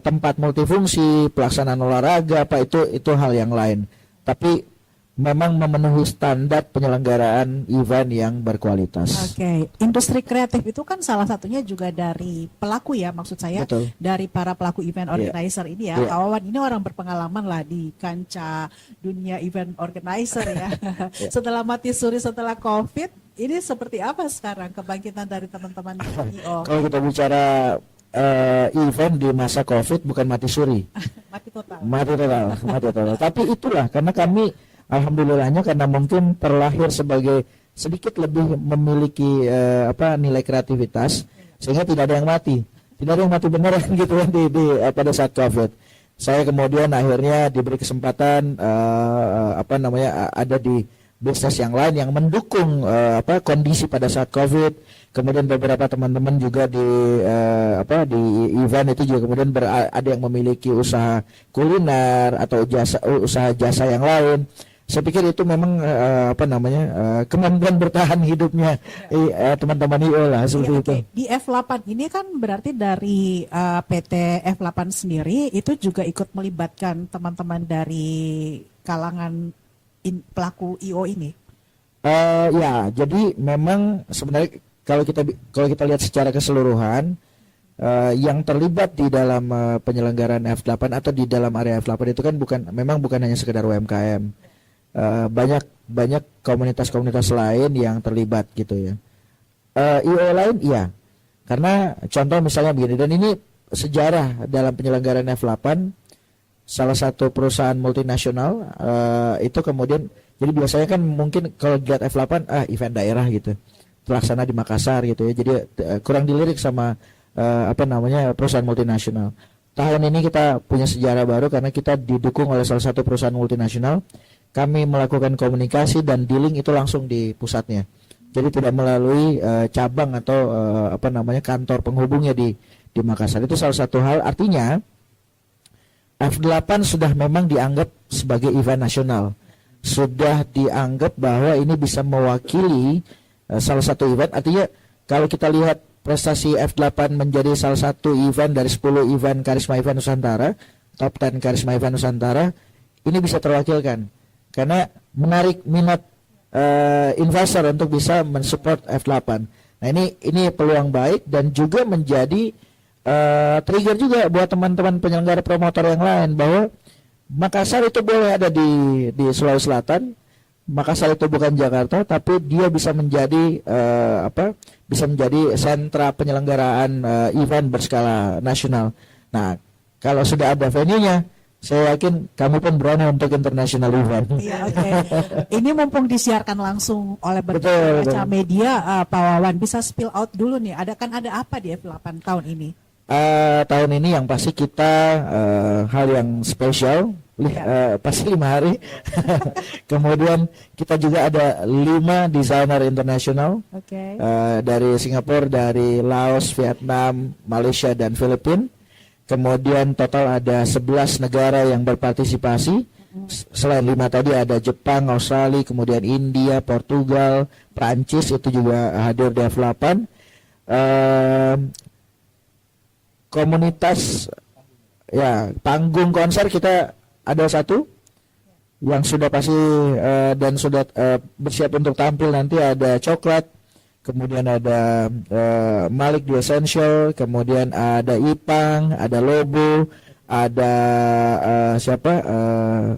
[SPEAKER 3] tempat multifungsi, pelaksanaan olahraga, itu hal yang lain. Tapi memang memenuhi standar penyelenggaraan event yang berkualitas.
[SPEAKER 1] Oke, industri kreatif itu kan salah satunya juga dari pelaku ya, maksud saya. Betul. Dari para pelaku event organizer ini ya. Kak Wawan ini orang berpengalaman lah di kancah dunia event organizer ya. Setelah mati suri, setelah COVID, ini seperti apa sekarang kebangkitan dari teman-teman IO?
[SPEAKER 3] Kalau kita bicara event di masa COVID bukan mati suri.
[SPEAKER 1] Mati total.
[SPEAKER 3] Mati total. Tapi itulah karena kami alhamdulillahnya karena mungkin terlahir sebagai sedikit lebih memiliki nilai kreativitas sehingga tidak ada yang mati beneran gitu kan pada saat COVID. Saya kemudian akhirnya diberi kesempatan ada di bisnis yang lain yang mendukung kondisi pada saat COVID. Kemudian beberapa teman-teman juga di event itu juga kemudian ada yang memiliki usaha kuliner atau usaha jasa yang lain. Saya pikir itu memang kemampuan bertahan hidupnya teman-teman IO lah seperti
[SPEAKER 1] Iya,
[SPEAKER 3] itu.
[SPEAKER 1] oke. Di F8 ini kan berarti dari PT F8 sendiri itu juga ikut melibatkan teman-teman dari kalangan pelaku IO ini.
[SPEAKER 3] Ya, jadi memang sebenarnya kalau kita lihat secara keseluruhan yang terlibat di dalam penyelenggaraan F8 atau di dalam area F8 itu kan bukan hanya sekedar UMKM. Banyak komunitas-komunitas lain yang terlibat gitu ya. IO lain iya. Karena contoh misalnya begini, dan ini sejarah dalam penyelenggaraan F8, salah satu perusahaan multinasional itu kemudian, jadi biasanya kan mungkin kalau dilihat F8 event daerah gitu, terlaksana di Makassar gitu ya, jadi kurang dilirik sama perusahaan multinasional. Tahun ini kita punya sejarah baru karena kita didukung oleh salah satu perusahaan multinasional. Kami melakukan komunikasi dan dealing itu langsung di pusatnya. Jadi tidak melalui cabang atau kantor penghubungnya di Makassar. Itu salah satu hal, artinya F8 sudah memang dianggap sebagai event nasional. Sudah dianggap bahwa ini bisa mewakili salah satu event. Artinya kalau kita lihat prestasi F8 menjadi salah satu event dari 10 event Karisma Event Nusantara, top 10 Karisma Event Nusantara, ini bisa terwakilkan. Karena menarik minat investor untuk bisa mensupport F8. Nah ini peluang baik dan juga menjadi trigger juga buat teman-teman penyelenggara promotor yang lain bahwa Makassar itu boleh ada di Sulawesi Selatan. Makassar itu bukan Jakarta, tapi dia bisa menjadi sentra penyelenggaraan event berskala nasional. Nah, kalau sudah ada venue-nya, saya yakin kamu pun berani untuk international event.
[SPEAKER 1] Iya, oke. Ini mumpung disiarkan langsung oleh berbagai macam media, Pak Wawan bisa spill out dulu nih. Ada apa di F8 tahun ini?
[SPEAKER 3] Tahun ini yang pasti kita hal yang spesial, pasti 5 hari. Kemudian kita juga ada 5 desainer internasional dari Singapura, dari Laos, Vietnam, Malaysia, dan Filipina. Kemudian total ada 11 negara yang berpartisipasi. Selain 5 tadi ada Jepang, Australia, kemudian India, Portugal, Prancis itu juga hadir di F8. Komunitas panggung konser kita ada 1 yang sudah pasti dan sudah bersiap untuk tampil nanti, ada Coklat, kemudian ada Malik The Essential, kemudian ada Ipang, ada Lobo, ada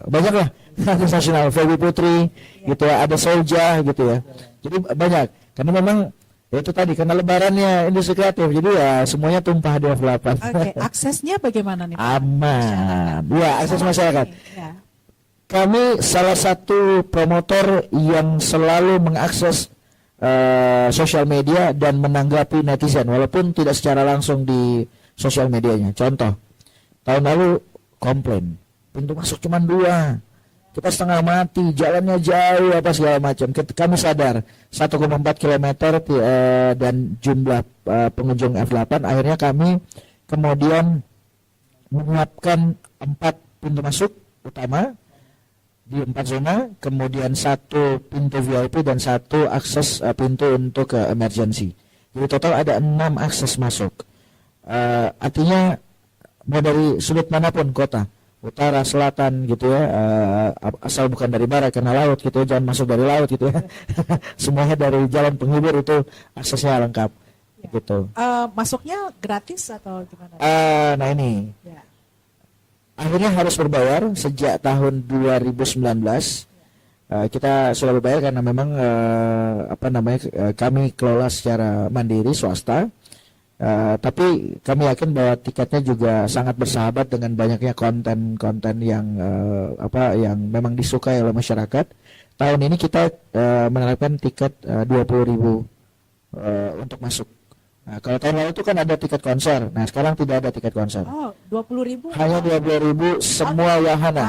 [SPEAKER 3] banyak lah nasional, Feby Putri gitu ya, ada Solja gitu ya. Jadi banyak karena memang itu tadi karena lebarannya industri kreatif, jadi ya semuanya tumpah di F8.
[SPEAKER 1] Oke, aksesnya bagaimana nih Pak?
[SPEAKER 3] Aman. Ya, akses masyarakat.
[SPEAKER 1] Ya.
[SPEAKER 3] Kami salah satu promotor yang selalu mengakses sosial media dan menanggapi netizen walaupun tidak secara langsung di sosial medianya. Contoh, tahun lalu komplain pintu masuk cuma 2, kita setengah mati, jalannya jauh apa segala macam. Kami sadar 1,4 km dan jumlah pengunjung F8, akhirnya kami kemudian menyiapkan 4 pintu masuk utama di 4 zona, kemudian 1 pintu VIP dan 1 akses pintu untuk emergency. Jadi total ada 6 akses masuk. Artinya mau dari sudut manapun kota, utara, selatan gitu ya, asal bukan dari barat karena laut gitu, jangan masuk dari laut gitu ya. Semuanya dari jalan penghubur itu aksesnya lengkap gitu.
[SPEAKER 1] Masuknya gratis atau gimana?
[SPEAKER 3] Nah ini. Akhirnya harus berbayar sejak tahun 2019. Kita sudah berbayar karena memang kami kelola secara mandiri swasta. Tapi kami yakin bahwa tiketnya juga sangat bersahabat dengan banyaknya konten-konten yang memang disukai oleh masyarakat. Tahun ini kita menerapkan tiket 20.000 untuk masuk. Nah, kalau tahun lalu itu kan ada tiket konser. Nah, sekarang tidak ada tiket konser.
[SPEAKER 1] Oh, 20.000?
[SPEAKER 3] Hanya 20.000 semua wahana.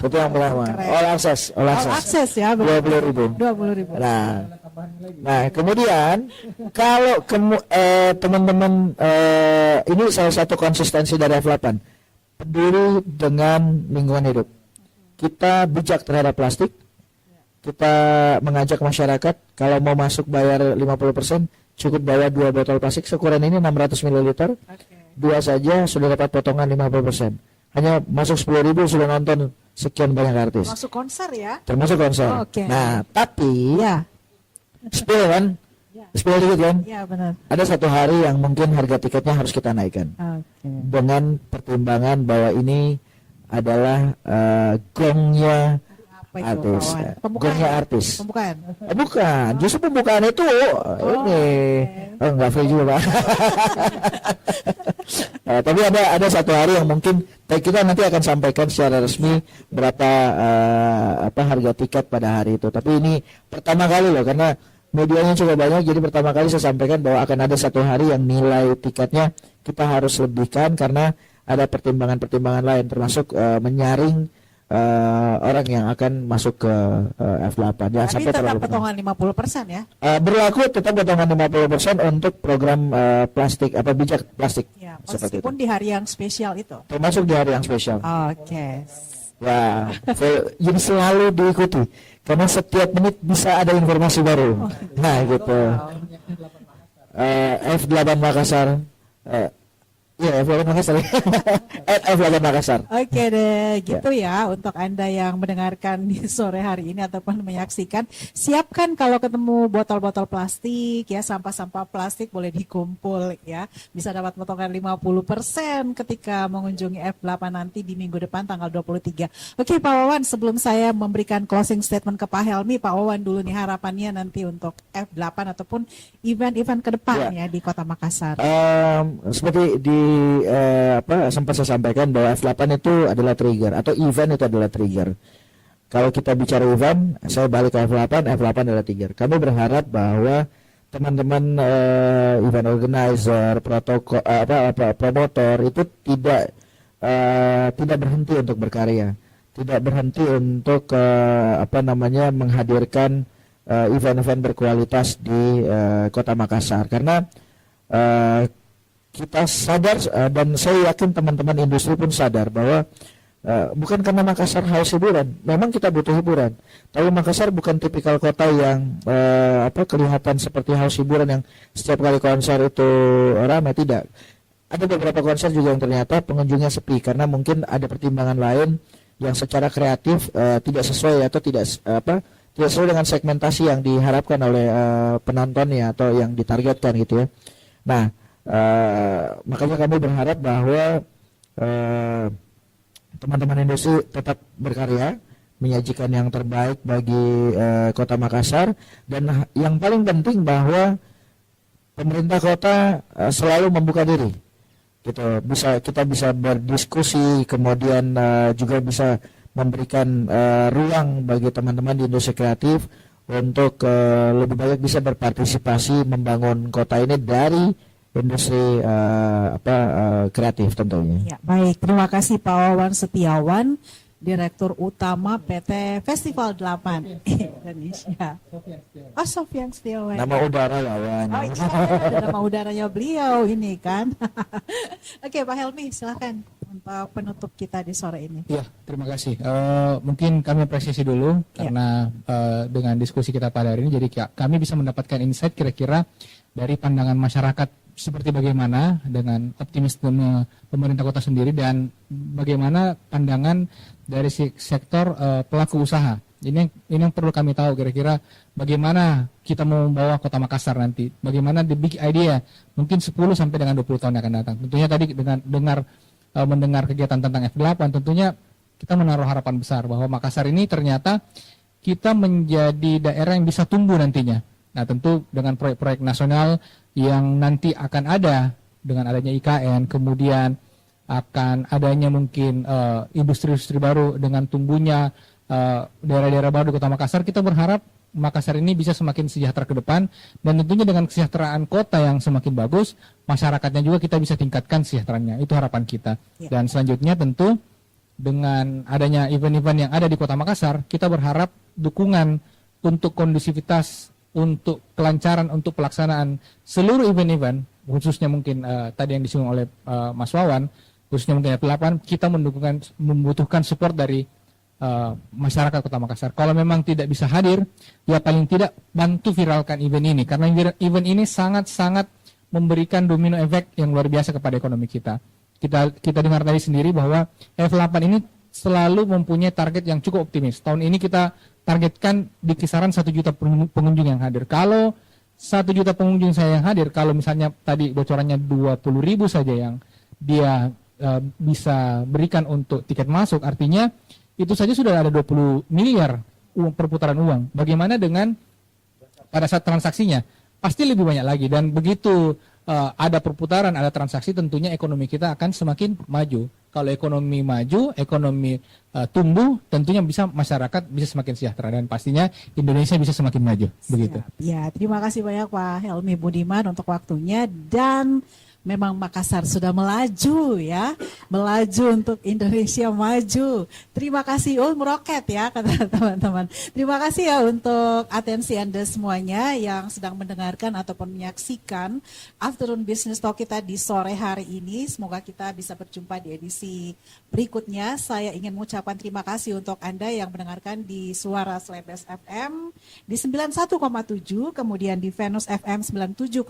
[SPEAKER 3] Itu yang pertama. All access.
[SPEAKER 1] All access ya.
[SPEAKER 3] 20.000.
[SPEAKER 1] 20.000.
[SPEAKER 3] Nah, kemudian kalau teman-teman ini salah satu konsistensi dari F8. Peduli dengan lingkungan hidup. Kita bijak terhadap plastik. kita mengajak masyarakat kalau mau masuk bayar 50%, cukup bawa 2 botol plastik seukuran ini 600 ml. Dua saja sudah dapat potongan 50%. Hanya masuk 10.000 sudah nonton sekian banyak artis.
[SPEAKER 1] Masuk konser ya?
[SPEAKER 3] Termasuk konser.
[SPEAKER 1] Oke.
[SPEAKER 3] Nah, tapi
[SPEAKER 1] Ya.
[SPEAKER 3] spill kan?
[SPEAKER 1] Ya.
[SPEAKER 3] Spill dikit kan?
[SPEAKER 1] Ya benar.
[SPEAKER 3] Ada satu hari yang mungkin harga tiketnya harus kita naikkan.
[SPEAKER 1] Oke.
[SPEAKER 3] Dengan pertimbangan bahwa ini adalah gongnya
[SPEAKER 1] Apa itu,
[SPEAKER 3] artis.
[SPEAKER 1] kawan? Pembukaan.
[SPEAKER 3] Gongnya artis.
[SPEAKER 1] Pembukaan.
[SPEAKER 3] Bukan, justru pembukaan itu ini. Oh, enggak free juga, Pak. Tapi ada satu hari yang mungkin kita nanti akan sampaikan secara resmi berapa harga tiket pada hari itu. Tapi ini pertama kali loh, karena medianya cukup banyak, jadi pertama kali saya sampaikan bahwa akan ada satu hari yang nilai tiketnya kita harus lebihkan karena ada pertimbangan-pertimbangan lain, termasuk menyaring orang yang akan masuk ke F8 ya.
[SPEAKER 1] Tapi
[SPEAKER 3] Sampai
[SPEAKER 1] tetap
[SPEAKER 3] terlalu
[SPEAKER 1] potongan 50% ya?
[SPEAKER 3] berlaku tetap potongan 50% untuk program plastik bijak plastik
[SPEAKER 1] Ya,
[SPEAKER 3] seperti itu,
[SPEAKER 1] meskipun di hari yang spesial itu.
[SPEAKER 3] termasuk di hari yang spesial.
[SPEAKER 1] Oke.
[SPEAKER 3] Ya, jadi selalu diikuti karena setiap menit bisa ada informasi baru. Nah gitu. F8 Makassar. Iya, F8 Makassar. F8 Makassar.
[SPEAKER 1] Oke deh, gitu ya untuk Anda yang mendengarkan di sore hari ini ataupun menyaksikan. Siapkan kalau ketemu botol-botol plastik ya, sampah-sampah plastik boleh dikumpul ya. Bisa dapat potongan 50% ketika mengunjungi F8 nanti di minggu depan tanggal 23. Oke Pak Wawan, sebelum saya memberikan closing statement ke Pak Helmi, Pak Wawan dulu nih harapannya nanti untuk F8 ataupun event-event ke depan ya di Kota Makassar.
[SPEAKER 3] Seperti sempat saya sampaikan bahwa F8 itu adalah trigger atau event itu adalah trigger. Kalau kita bicara event, saya balik ke F8 adalah trigger. Kami berharap bahwa teman-teman event organizer, protokol promotor itu tidak berhenti untuk berkarya, tidak berhenti untuk menghadirkan event-event berkualitas di Kota Makassar, karena kita sadar dan saya yakin teman-teman industri pun sadar bahwa bukan karena Makassar haus hiburan, memang kita butuh hiburan. Tapi Makassar bukan tipikal kota yang kelihatan seperti haus hiburan yang setiap kali konser itu ramai, tidak. Ada beberapa konser juga yang ternyata pengunjungnya sepi karena mungkin ada pertimbangan lain yang secara kreatif tidak sesuai atau tidak sesuai dengan segmentasi yang diharapkan oleh penontonnya atau yang ditargetkan gitu ya. Nah, makanya kami berharap bahwa teman-teman industri tetap berkarya, menyajikan yang terbaik bagi Kota Makassar, dan yang paling penting bahwa pemerintah kota selalu membuka diri. Kita bisa berdiskusi, kemudian juga bisa memberikan ruang bagi teman-teman di industri kreatif untuk lebih banyak bisa berpartisipasi membangun kota ini dari industri kreatif tentunya.
[SPEAKER 1] Ya, baik, terima kasih Pak Wawan Setiawan, Direktur Utama PT Festival 8 Indonesia. Oh, Sofian Setiawan.
[SPEAKER 3] Nama udara Wawan.
[SPEAKER 1] Oh iya, ada nama udaranya beliau ini kan. Oke, Pak Helmi, silakan untuk penutup kita di sore ini.
[SPEAKER 2] Ya, terima kasih. Mungkin kami apresiasi dulu karena dengan diskusi kita pada hari ini, jadi kami bisa mendapatkan insight kira-kira dari pandangan masyarakat seperti bagaimana dengan optimisme pemerintah kota sendiri dan bagaimana pandangan dari sektor pelaku usaha. Ini yang perlu kami tahu kira-kira bagaimana kita mau membawa Kota Makassar nanti. Bagaimana the big idea mungkin 10 sampai dengan 20 tahun yang akan datang. Tentunya tadi dengan mendengar kegiatan tentang F8 tentunya kita menaruh harapan besar bahwa Makassar ini ternyata kita menjadi daerah yang bisa tumbuh nantinya. Nah, tentu dengan proyek-proyek nasional yang nanti akan ada dengan adanya IKN, kemudian akan adanya mungkin industri-industri baru dengan tumbuhnya daerah-daerah baru di Kota Makassar, kita berharap Makassar ini bisa semakin sejahtera ke depan, dan tentunya dengan kesejahteraan kota yang semakin bagus, masyarakatnya juga kita bisa tingkatkan sejahteraannya. Itu harapan kita. Dan selanjutnya tentu dengan adanya event-event yang ada di Kota Makassar, kita berharap dukungan untuk kondusivitas, untuk kelancaran, untuk pelaksanaan seluruh event-event, khususnya mungkin tadi yang disinggung oleh Mas Wawan, khususnya mungkin F8, kita membutuhkan support dari masyarakat Kota Makassar. Kalau memang tidak bisa hadir, ya paling tidak bantu viralkan event ini, karena event ini sangat-sangat memberikan domino efek yang luar biasa kepada ekonomi kita. Kita dengar tadi sendiri bahwa F8 ini selalu mempunyai target yang cukup optimis. Tahun ini kita targetkan di kisaran 1 juta pengunjung yang hadir. Kalau 1 juta pengunjung saya yang hadir, kalau misalnya tadi bocorannya 20.000 saja yang dia bisa berikan untuk tiket masuk, artinya itu saja sudah ada 20 miliar perputaran uang. Bagaimana dengan pada saat transaksinya? Pasti lebih banyak lagi, dan begitu ada perputaran, ada transaksi, tentunya ekonomi kita akan semakin maju. Kalau ekonomi maju, ekonomi tumbuh, tentunya bisa masyarakat bisa semakin sejahtera, dan pastinya Indonesia bisa semakin maju. Begitu.
[SPEAKER 1] Ya, terima kasih banyak Pak Helmi Budiman untuk waktunya, dan memang Makassar sudah melaju ya, melaju untuk Indonesia maju. Terima kasih, meroket ya kata teman-teman. Terima kasih ya untuk atensi Anda semuanya yang sedang mendengarkan ataupun menyaksikan Afternoon Business Talk kita di sore hari ini. Semoga kita bisa berjumpa di edisi berikutnya. Saya ingin mengucapkan terima kasih untuk Anda yang mendengarkan di Suara Celebes FM di 91,7, kemudian di Venus FM 97,6,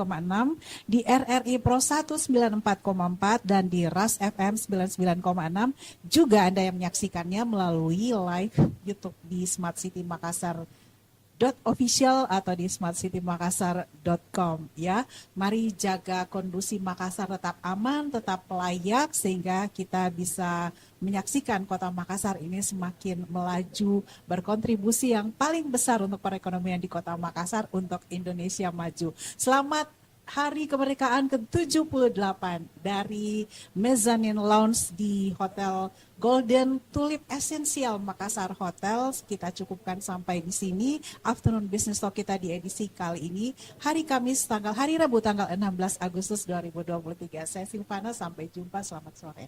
[SPEAKER 1] di RRI Pro 194,4 dan di RAS FM 99,6. Juga Anda yang menyaksikannya melalui live YouTube di Smart City Makassar .official atau di smartcitymakassar.com ya. Mari jaga kondisi Makassar tetap aman, tetap layak, sehingga kita bisa menyaksikan Kota Makassar ini semakin melaju, berkontribusi yang paling besar untuk perekonomian di Kota Makassar untuk Indonesia maju. Selamat Hari Kemerdekaan ke-78 dari Mezzanine Lounge di Hotel Golden Tulip Essential Makassar Hotel. Kita cukupkan sampai di sini Afternoon Business Talk kita di edisi kali ini. Hari Rabu tanggal 16 Agustus 2023. Saya Silvana, sampai jumpa, selamat sore.